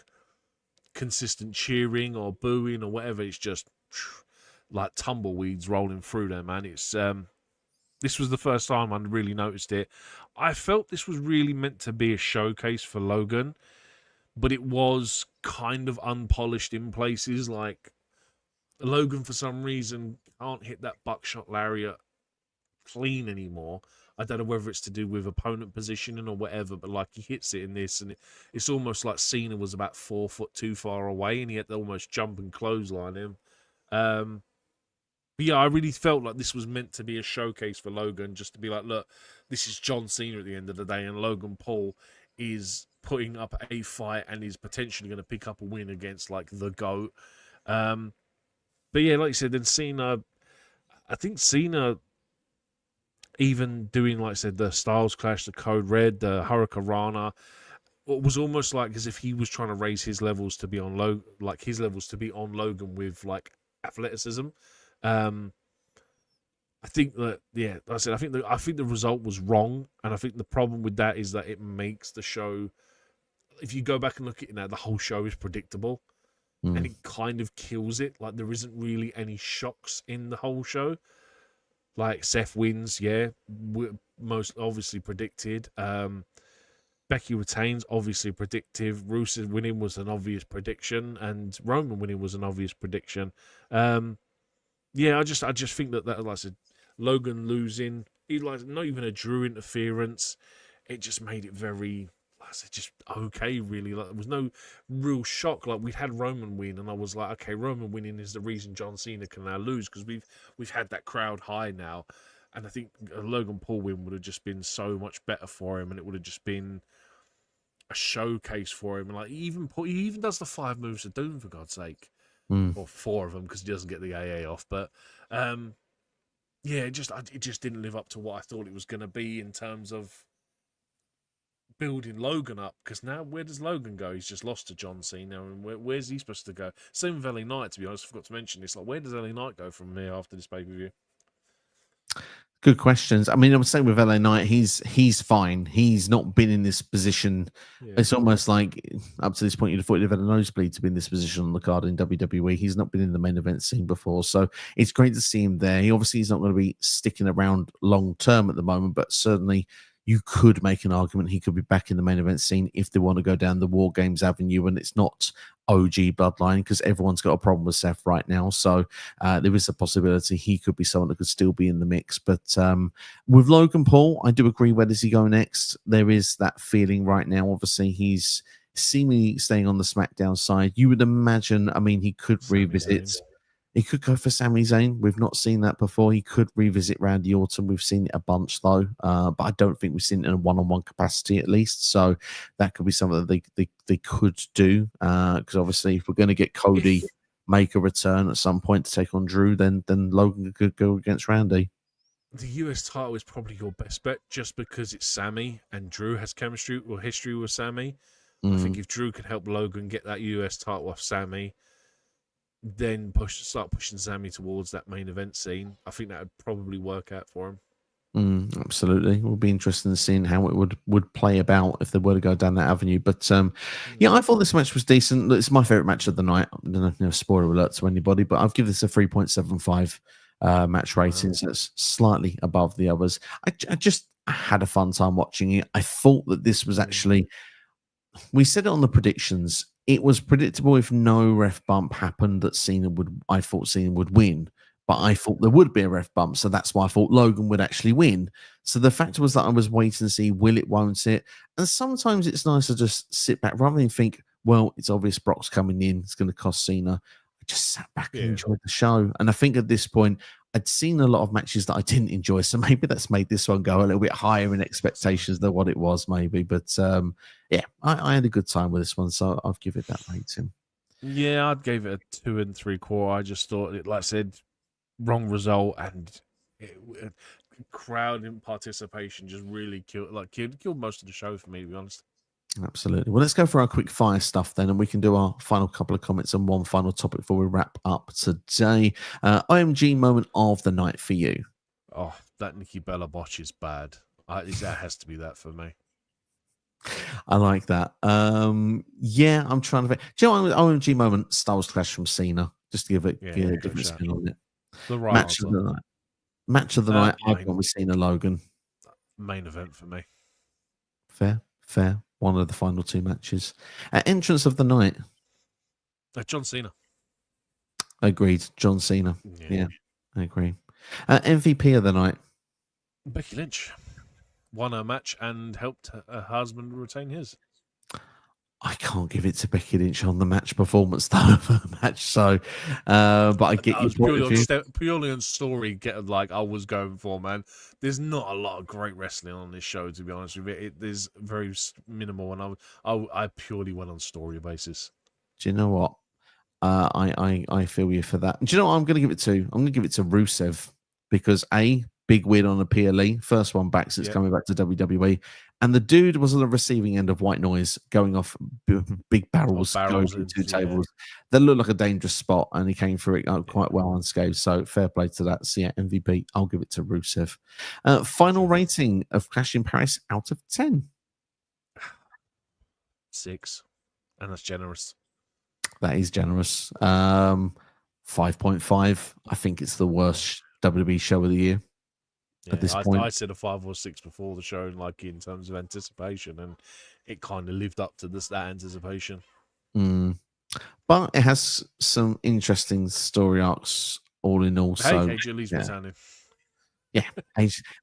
consistent cheering or booing or whatever. It's just like tumbleweeds rolling through there, man. It's this was the first time I really noticed it. I felt this was really meant to be a showcase for Logan, but it was kind of unpolished in places. Like Logan, for some reason, can't hit that buckshot lariat clean anymore. I don't know whether it's to do with opponent positioning or whatever, but like he hits it in this, and it's almost like Cena was about 4 foot too far away, and he had to almost jump and clothesline him. But yeah, I really felt like this was meant to be a showcase for Logan, just to be like, look, this is John Cena at the end of the day, and Logan Paul is putting up a fight and is potentially going to pick up a win against like the GOAT. But yeah, like you said, then Cena, I think Cena even doing, like I said, the Styles Clash, the Code Red, the Hurricane Rana, it was almost like as if he was trying to raise his levels to be on Logan with like athleticism. I think that, yeah, like I said, I think the result was wrong, and I think the problem with that is that it makes the show. If you go back and look at it now, the whole show is predictable, and it kind of kills it. Like there isn't really any shocks in the whole show. Like Seth wins, yeah, most obviously predicted. Becky retains, obviously predictive. Rusev winning was an obvious prediction, and Roman winning was an obvious prediction. Yeah, I just think that like I said, Logan losing, like not even a Drew interference, it just made it very, like I said, just okay, really. Like there was no real shock. Like we'd had Roman win, and I was like, okay, Roman winning is the reason John Cena can now lose, because we've had that crowd high now, and I think a Logan Paul win would have just been so much better for him, and it would have just been a showcase for him. And like he even does the 5 moves of doom, for God's sake. Or 4 of them, because he doesn't get the AA off. But yeah, it just didn't live up to what I thought it was going to be in terms of building Logan up. Because now, where does Logan go? He's just lost to John Cena, and where's he supposed to go? Same with LA Knight, to be honest. I forgot to mention this. Like, where does LA Knight go from here after this pay-per-view? Good questions. I mean, I'm saying with LA Knight, he's fine. He's not been in this position. Yeah. It's almost like up to this point, you'd have thought he'd have had a nosebleed to be in this position on the card in WWE. He's not been in the main event scene before, so it's great to see him there. He's not going to be sticking around long term at the moment, but certainly you could make an argument he could be back in the main event scene if they want to go down the War Games avenue, and it's not OG Bloodline, because everyone's got a problem with Seth right now. So there is a possibility he could be someone that could still be in the mix. But with Logan Paul, I do agree. Where does he go next? There is that feeling right now. Obviously, he's seemingly staying on the SmackDown side. You would imagine, I mean, he could revisit. He could go for Sami Zayn. We've not seen that before. He could revisit Randy Orton. We've seen it a bunch, though. But I don't think we've seen it in a one-on-one capacity, at least. So that could be something that they could do. Because obviously, if we're going to get Cody make a return at some point to take on Drew, then Logan could go against Randy. The US title is probably your best bet, just because it's Sami and Drew has chemistry or history with Sami. I think if Drew could help Logan get that US title off Sami, then start pushing Sami towards that main event scene, I think that would probably work out for him. Absolutely. It will be interesting to see how it would play about if they were to go down that avenue. But yeah, I thought this match was decent. It's my favorite match of the night. I don't know, spoiler alert to anybody, but I've given this a 3.75 match rating. So it's slightly above the others. I just had a fun time watching it. I thought that this was actually, we said it on the predictions, it was predictable if no ref bump happened that I thought Cena would win, but I thought there would be a ref bump, so that's why I thought Logan would actually win. So the fact was that I was waiting to see, will it, won't it? And sometimes it's nice to just sit back rather than think, well, it's obvious Brock's coming in, it's going to cost Cena. I just sat back and enjoyed the show. And I think at this point, I'd seen a lot of matches that I didn't enjoy, so maybe that's made this one go a little bit higher in expectations than what it was, maybe. But yeah, I had a good time with this one, so I'll give it that rating. Yeah, I'd give it a 2 3/4. I just thought it, like I said, wrong result, and crowd in participation just really killed most of the show for me, to be honest. Absolutely. Well, let's go for our quick fire stuff then, and we can do our final couple of comments and one final topic before we wrap up today. IMG moment of the night for you. Oh, that Nikki Bella botch is bad. That has to be that for me. I like that. Yeah, I'm trying to think. Do you know what OMG moment? Styles Clash from Cena, just to give a different spin on it. The right Match of the night. Match of the night. I've gone with Cena Logan. Main event for me. Fair. One of the final two matches. Entrance of the night. John Cena. Agreed. John Cena. Yeah, I agree. MVP of the night. Becky Lynch. Won her match and helped her husband retain his. I can't give it to Becky Lynch on the match performance though of her match. So, but I get your point of view. Purely on story, like I was going for, man. There's not a lot of great wrestling on this show, to be honest with you. There's very minimal, and I purely went on story basis. Do you know what? I feel you for that. Do you know what I'm going to give it to? I'm going to give it to Rusev because big win on a PLE, first one back since coming back to WWE. And the dude was on the receiving end of white noise going off big barrels going through two tables. That looked like a dangerous spot, and he came through it quite well unscathed. So fair play to that. So yeah, MVP, I'll give it to Rusev. Final rating of Clash in Paris out of 10. 6. And that's generous. That is generous. 5.5. I think it's the worst WWE show of the year. At this point, I said a 5 or 6 before the show, like in terms of anticipation, and it kind of lived up to that anticipation. But it has some interesting story arcs, all in all. So AJ Lee's returning. Yeah,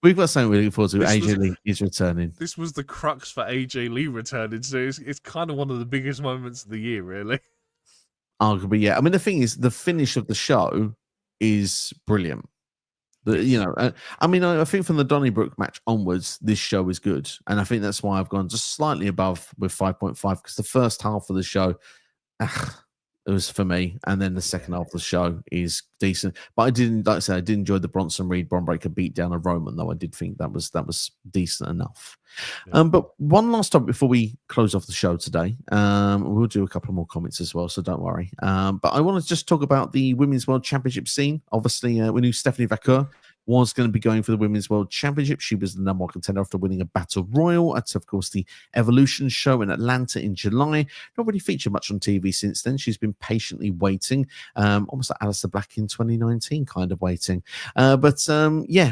we've got something we're looking forward to. AJ Lee is returning. This was the crux for AJ Lee returning, so it's kind of one of the biggest moments of the year, really. Arguably, yeah. I mean, the thing is, the finish of the show is brilliant. I mean, I think from the Donnybrook match onwards, this show is good. And I think that's why I've gone just slightly above with 5.5, because the first half of the show, it was for me. And then the second half of the show is decent. But I did enjoy the Bronson Reed Bron Breakker beat down of Roman, though I did think that was decent enough. Yeah. But one last topic before we close off the show today. We'll do a couple more comments as well, so don't worry. But I want to just talk about the Women's World Championship scene. Obviously, we knew Stephanie Vaquer was going to be going for the Women's World Championship. She was the number one contender after winning a Battle Royal at, of course, the Evolution show in Atlanta in July. Not really featured much on TV since then. She's been patiently waiting, almost like Aleister Black in 2019, kind of waiting. But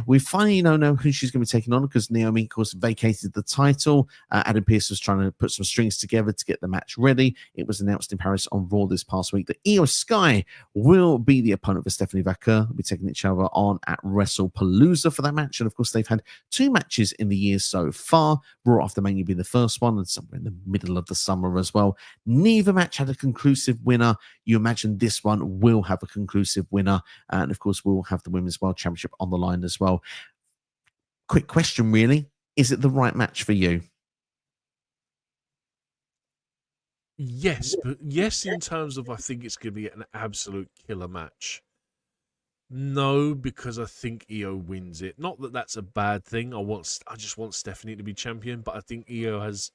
we finally know who she's going to be taking on, because Naomi, of course, vacated the title. Adam Pearce was trying to put some strings together to get the match ready. It was announced in Paris on Raw this past week that Io Sky will be the opponent for Stephanie Vaquer. We'll be taking each other on at WrestlePalooza for that match. And of course, they've had 2 matches in the year so far. Raw After Mania being the first one, and somewhere in the middle of the summer as well. Neither match had a conclusive winner. You imagine this one will have a conclusive winner. And of course, we'll have the Women's World Championship on the line as well. Quick question, really. Is it the right match for you? Yes, but yes, in terms of I think it's going to be an absolute killer match. No, because I think Io wins it. Not that that's a bad thing. I just want Stephanie to be champion, but I think Io has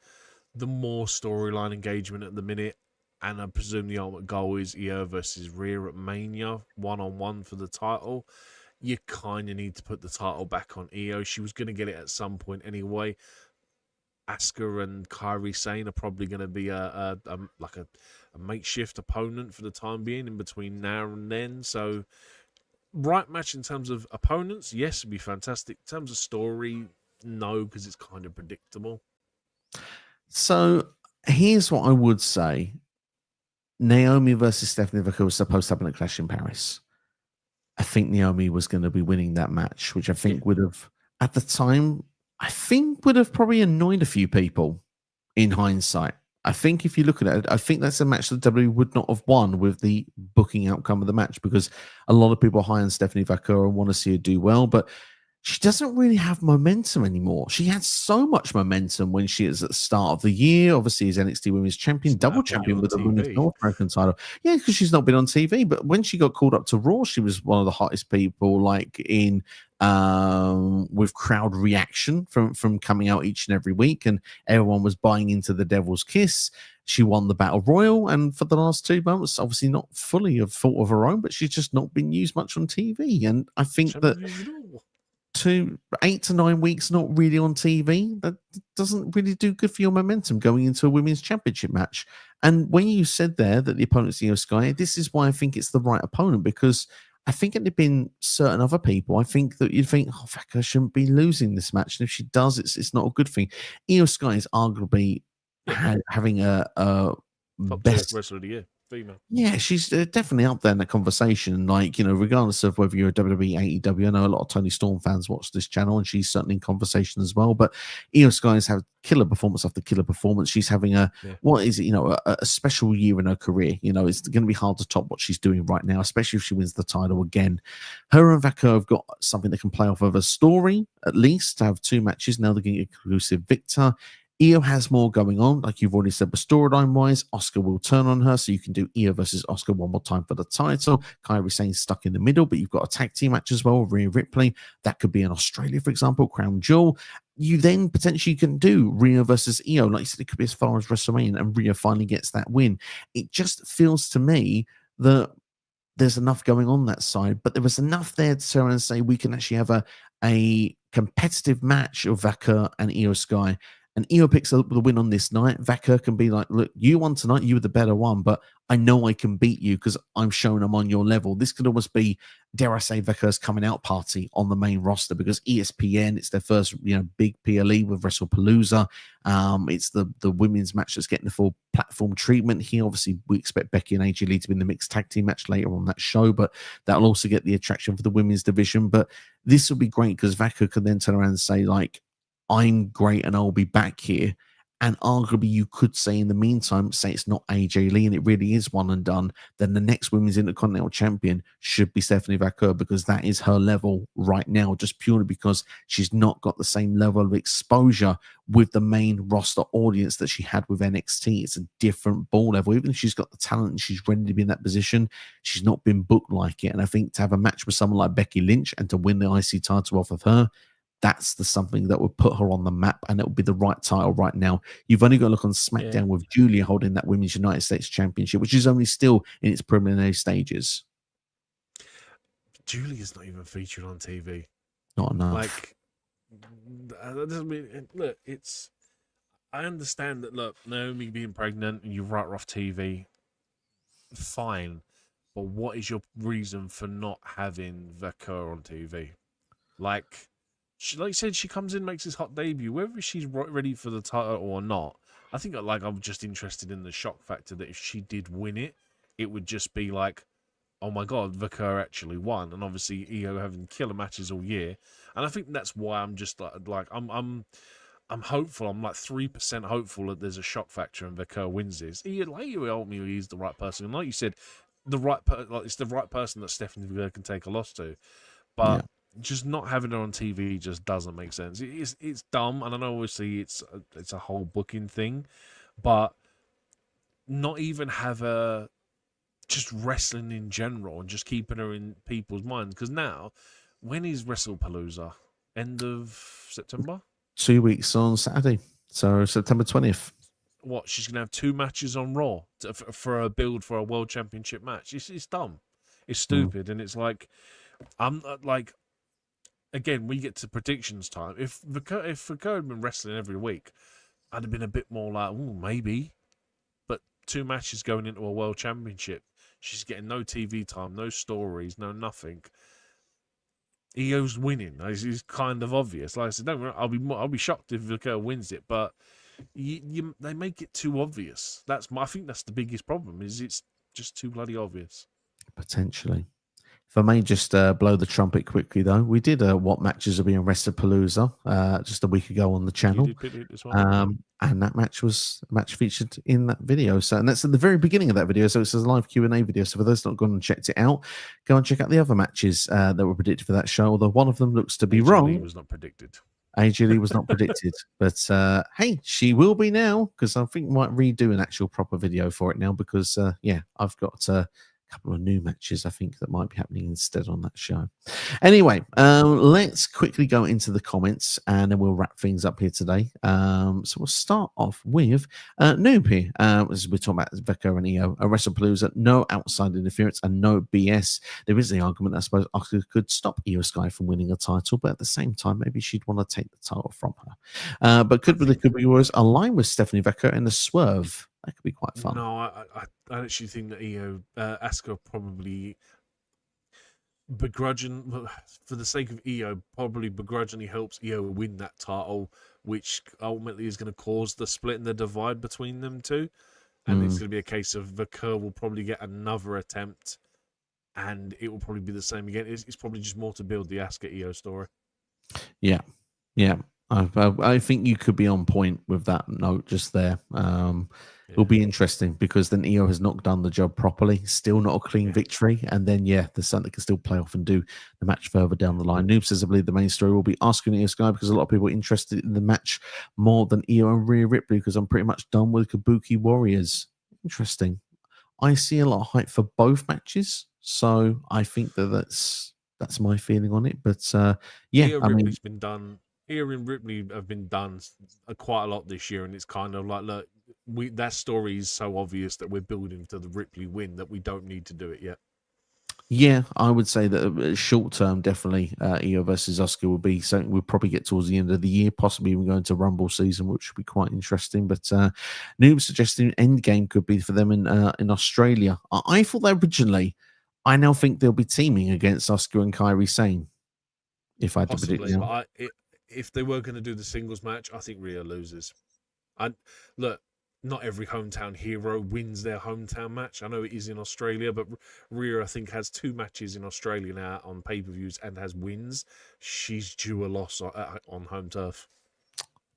the more storyline engagement at the minute, and I presume the ultimate goal is Io versus Rhea at Mania, 1-on-1 for the title. You kind of need to put the title back on Io. She was going to get it at some point anyway. Asuka and Kairi Sane are probably going to be a makeshift opponent for the time being in between now and then. So, right match in terms of opponents, yes, it'd be fantastic. In terms of story, no, because it's kind of predictable. So, here's what I would say. Naomi versus Stephanie Vaquer was supposed to happen at Clash in Paris. I think Naomi was going to be winning that match, which I think would have, at the time, would have probably annoyed a few people in hindsight. I think if you look at it, I think that's a match that WWE would not have won with the booking outcome of the match, because a lot of people are high on Stephanie Vaquer and want to see her do well, but she doesn't really have momentum anymore. She had so much momentum when she was at the start of the year, obviously as NXT Women's Champion, Just not double having it champion on with the Women's TV. North American title. Yeah, because she's not been on TV. But when she got called up to Raw, she was one of the hottest people, like in with crowd reaction from coming out each and every week, and everyone was buying into the Devil's Kiss. She won the Battle Royal, and for the last 2 months, obviously not fully of fault of her own, but she's just not been used much on TV. And I think Shouldn't that have used it all. 8 to 9 weeks not really on TV, that doesn't really do good for your momentum going into a women's championship match. And when you said there that the opponent's Io Sky, this is why I think it's the right opponent, because I think it had been certain other people. I think that you'd think, oh, Becca shouldn't be losing this match. And if she does, it's not a good thing. Io Sky is arguably Yeah, having a top tier best. wrestler of the year, female. Yeah, she's definitely up there in the conversation. Like, regardless of whether you're a WWE, AEW, I know a lot of Tony Storm fans watch this channel, and she's certainly in conversation as well. But Io Sky's had killer performance after killer performance. She's having what is it, a special year in her career. It's going to be hard to top what she's doing right now, especially if she wins the title again. Her and Vaca have got something they can play off of a story, at least, to have 2 matches. Now they're getting exclusive victor. Io has more going on, like you've already said, but storyline wise, Oscar will turn on her, so you can do Io versus Oscar one more time for the title. Kairi Sane's stuck in the middle, but you've got a tag team match as well, Rhea Ripley. That could be in Australia, for example, Crown Jewel. You then potentially can do Rhea versus Io, like you said, it could be as far as WrestleMania, and Rhea finally gets that win. It just feels to me that there's enough going on that side, but there was enough there to turn and say we can actually have a competitive match of Vaca and Io Sky. And Io picks up the win on this night. Vaca can be like, look, you won tonight, you were the better one, but I know I can beat you because I'm showing I'm on your level. This could almost be, dare I say, Vaca's coming out party on the main roster, because ESPN, it's their first big PLE with WrestlePalooza. It's the women's match that's getting the full platform treatment here. Obviously, we expect Becky and AJ Lee to be in the mixed tag team match later on that show, but that'll also get the attraction for the women's division. But this will be great because Vaca can then turn around and say, like, I'm great and I'll be back here. And arguably, you could say in the meantime, say it's not AJ Lee and it really is one and done, then the next women's Intercontinental Champion should be Stephanie Vaquer, because that is her level right now, just purely because she's not got the same level of exposure with the main roster audience that she had with NXT. It's a different ball level. Even if she's got the talent and she's ready to be in that position, she's not been booked like it. And I think to have a match with someone like Becky Lynch and to win the IC title off of her, that's the something that would put her on the map, and it would be the right title right now. You've only got to look on SmackDown with Julia holding that Women's United States Championship, which is only still in its preliminary stages. Julia's not even featured on TV. Not enough. Like, that doesn't mean, look, I understand that, look, Naomi being pregnant and you write her off TV, fine. But what is your reason for not having Vaquer on TV? Like you said, she comes in, makes this hot debut. Whether she's ready for the title or not, I think I'm just interested in the shock factor that if she did win it, it would just be like, oh my god, Vaquer actually won. And obviously Io having killer matches all year, and I think that's why I'm just like I'm hopeful. I'm like 3% hopeful that there's a shock factor and Vaquer wins this. Ultimately, he's the right person, and like you said, it's the right person that Stephanie Vaquer can take a loss to, but. Yeah. Just not having her on TV just doesn't make sense. It's dumb, and I know obviously it's a whole booking thing, but not even have her just wrestling in general and just keeping her in people's minds. Because now, when is WrestlePalooza? End of September? 2 weeks on Saturday, so September 20th. What, she's gonna have 2 matches on Raw for a build for a World Championship match? It's dumb. It's stupid, and it's like I'm like. Again, we get to predictions time. If Vaquer had been wrestling every week, I'd have been a bit more like, oh, maybe. But 2 matches going into a world championship, she's getting no TV time, no stories, no nothing. Io's winning. It's kind of obvious. Like I said, I'll be shocked if Vaquer wins it, but they make it too obvious. I think that's the biggest problem. Is it's just too bloody obvious. Potentially. If I may just blow the trumpet quickly, though, we did what matches are being Wrestlepalooza just a week ago on the You channel. did pick this one up. And that match was a match featured in that video. So, and that's at the very beginning of that video. So it's a live Q&A video. So for those not gone and checked it out, go and check out the other matches that were predicted for that show. Although one of them looks to be AJ Lee wrong. was not predicted. AJ Lee was not predicted, but hey, she will be now, because I think we might redo an actual proper video for it now, because yeah, I've got couple of new matches I think that might be happening instead on that show. Anyway, let's quickly go into the comments and then we'll wrap things up here today. So we'll start off with Noob here. As we're talking about Becca and Io, a Wrestlepalooza, no outside interference and no BS. There is the argument, I suppose, Asuka could stop Io Sky from winning a title, but at the same time, maybe she'd want to take the title from her. But could be always align with Stephanie Becca in the swerve. That could be quite fun. No, I actually think that Asuka probably for the sake of Io, probably begrudgingly helps Io win that title, which ultimately is going to cause the split and the divide between them two. And it's going to be a case of Becca will probably get another attempt, and it will probably be the same again. It's probably just more to build the Asuka Io story. Yeah. I think you could be on point with that note just there. It'll be interesting, because then Io has not done the job properly, still not a clean victory, and then the Santa can still play off and do the match further down the line. Noob says, I believe the main story will be asking Io Sky, because a lot of people are interested in the match more than Io and Rhea Ripley, because I'm pretty much done with Kabuki Warriors. Interesting. I see a lot of hype for both matches, so I think that's my feeling on it. But Io Ripley's been done. Io and Ripley have been done quite a lot this year, and it's kind of like, look, that story is so obvious that we're building to the Ripley win that we don't need to do it yet. Yeah, I would say that short term, definitely Io versus Asuka will be something we'll probably get towards the end of the year, possibly even going to Rumble season, which would be quite interesting. But Noob suggesting Endgame could be for them in Australia. I thought that originally. I now think they'll be teaming against Asuka and Kairi Sane. If I had to predict now. But if they were going to do the singles match, I think Rhea loses. Look, not every hometown hero wins their hometown match. I know it is in Australia, but Rhea, I think, has 2 matches in Australia now on pay-per-views and has wins. She's due a loss on home turf.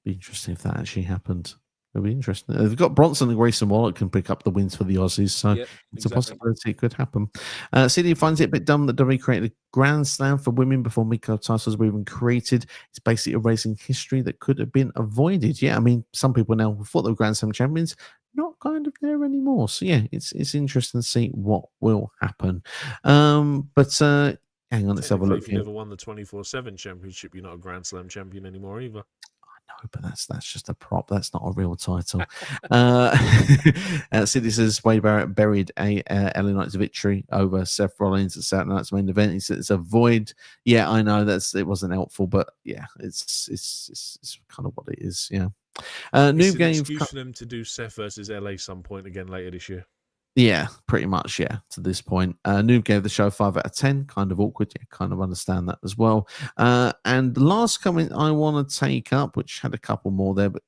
Be interesting if that actually happened. It'll be interesting. They've got Bronson and Grayson Waller can pick up the wins for the Aussies, so it's a possibility it could happen. CD finds it a bit dumb that WWE created a Grand Slam for women before mid-card titles were even created. It's basically erasing history that could have been avoided. Yeah, I mean, some people now thought they were Grand Slam champions, not kind of there anymore. So yeah, it's interesting to see what will happen. But hang on, let's have a look. If you never won the 24/7 championship, you're not a Grand Slam champion anymore either. But that's just a prop. That's not a real title. City says Wade Barrett buried a LA Knight's victory over Seth Rollins at Saturday Night's main event. He said it's a void. Yeah, I know it wasn't helpful, but yeah, it's kind of what it is. Yeah. New game. Excuse for them to do Seth versus LA some point again later this year. Yeah, pretty much. Yeah, to this point, Noob gave the show 5 out of 10. Kind of awkward. Yeah, kind of understand that as well. And the last comment I want to take up, which had a couple more there, but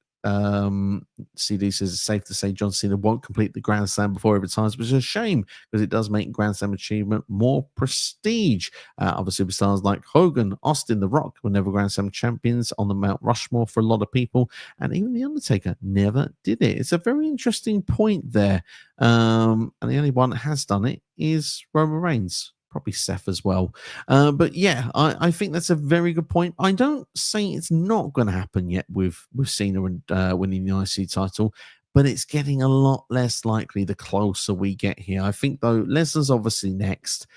CD says it's safe to say John Cena won't complete the Grand Slam before he retires, which is a shame because it does make Grand Slam achievement more prestige. Other superstars like Hogan, Austin, The Rock were never Grand Slam champions on the Mount Rushmore for a lot of people, and even The Undertaker never did it. It's a very interesting point there, and the only one that has done it is Roman Reigns. Probably Seth as well. But yeah, I think that's a very good point. I don't say it's not going to happen yet with Cena and winning the IC title, but it's getting a lot less likely the closer we get here. I think, though, Lesnar's obviously next.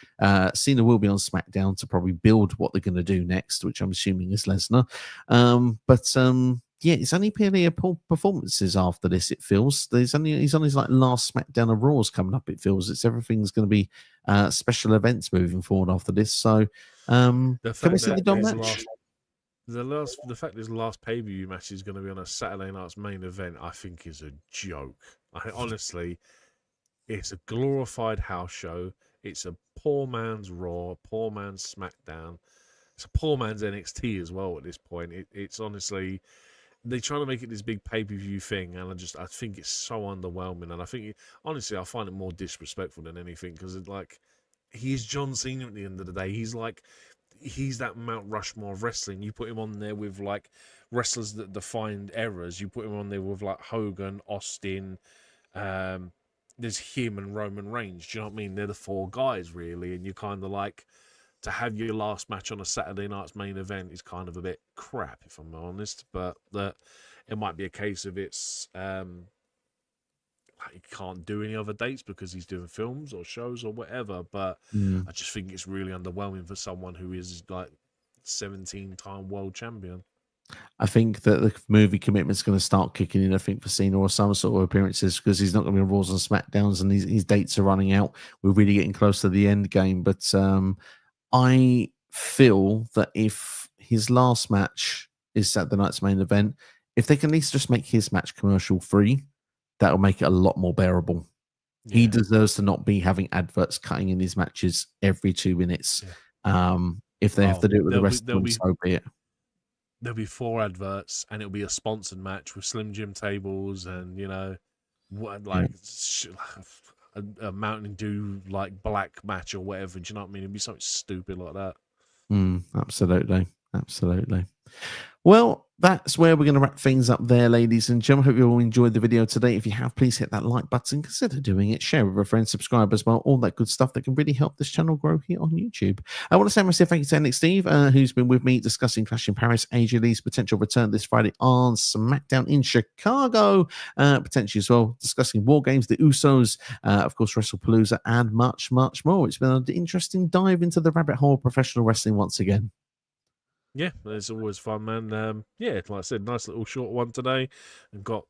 Cena will be on SmackDown to probably build what they're going to do next, which I'm assuming is Lesnar. Yeah, it's only purely performances after this, it feels. He's on his last SmackDown of Raws coming up, it feels. Everything's going to be special events moving forward after this. So can we see the Dom match? The fact this last pay-per-view match is going to be on a Saturday night's main event, I think is a joke. Honestly, it's a glorified house show. It's a poor man's Raw, poor man's SmackDown. It's a poor man's NXT as well at this point. It's honestly... They're trying to make it this big pay-per-view thing, and I think it's so underwhelming. And I think, honestly, I find it more disrespectful than anything because he's John Cena at the end of the day. He's that Mount Rushmore of wrestling. You put him on there with like wrestlers that defined eras. You put him on there with like Hogan, Austin. There's him and Roman Reigns. Do you know what I mean? They're the four guys really, and you kind of like to have your last match on a Saturday night's main event is kind of a bit crap, if I'm honest. But that it might be a case of it's he can't do any other dates because he's doing films or shows or whatever. But I just think it's really underwhelming for someone who is like 17-time world champion. I think that the movie commitment's going to start kicking in, I think, for Cena or some sort of appearances because he's not going to be on Raws and SmackDowns and his dates are running out. We're really getting close to the end game. But I feel that if his last match is Saturday night's main event, if they can at least just make his match commercial free, that'll make it a lot more bearable. Yeah. He deserves to not be having adverts cutting in his matches every 2 minutes. Yeah. If they have to do it with the rest of them, so be it. There'll be 4 adverts, and it'll be a sponsored match with Slim Jim tables, and a Mountain Dew like black match or whatever. Do you know what I mean? It'd be something stupid like that. Absolutely. Well, that's where we're going to wrap things up there, ladies and gentlemen. Hope you all enjoyed the video today. If you have, please hit that like button. Consider doing it. Share with a friend, subscribe as well. All that good stuff that can really help this channel grow here on YouTube. I want to say massive thank you to Nick Steve, who's been with me discussing Clash in Paris, AJ Lee's potential return this Friday on SmackDown in Chicago, potentially as well discussing War Games, the Usos, of course, WrestlePalooza, and much, much more. It's been an interesting dive into the rabbit hole of professional wrestling once again. Yeah, it's always fun, man. Like I said, nice little short one today, and got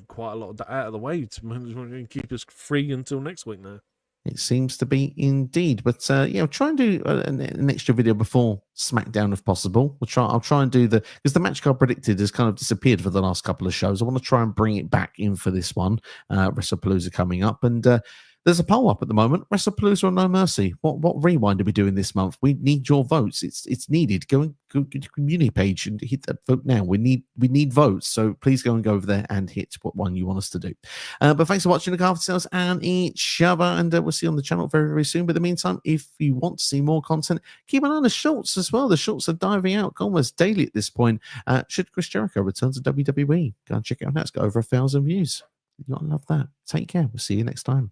quite a lot of that out of the way to keep us free until next week now. It seems to be indeed, but try and do an extra video before SmackDown if possible. I'll try and do because the match card predicted has kind of disappeared for the last couple of shows. I want to try and bring it back in for this one. WrestlePalooza coming up, and there's a poll up at the moment. WrestlePalooza or No Mercy? What rewind are we doing this month? We need your votes. It's needed. Go to the community page and hit that vote now. We need votes. So please go over there and hit what one you want us to do. But thanks for watching. Look after yourselves and each other, and we'll see you on the channel very, very soon. But in the meantime, if you want to see more content, keep an eye on the shorts as well. The shorts are diving out almost daily at this point. Should Chris Jericho return to WWE? Go and check it out now. It's got over 1,000 views. You gotta love that. Take care. We'll see you next time.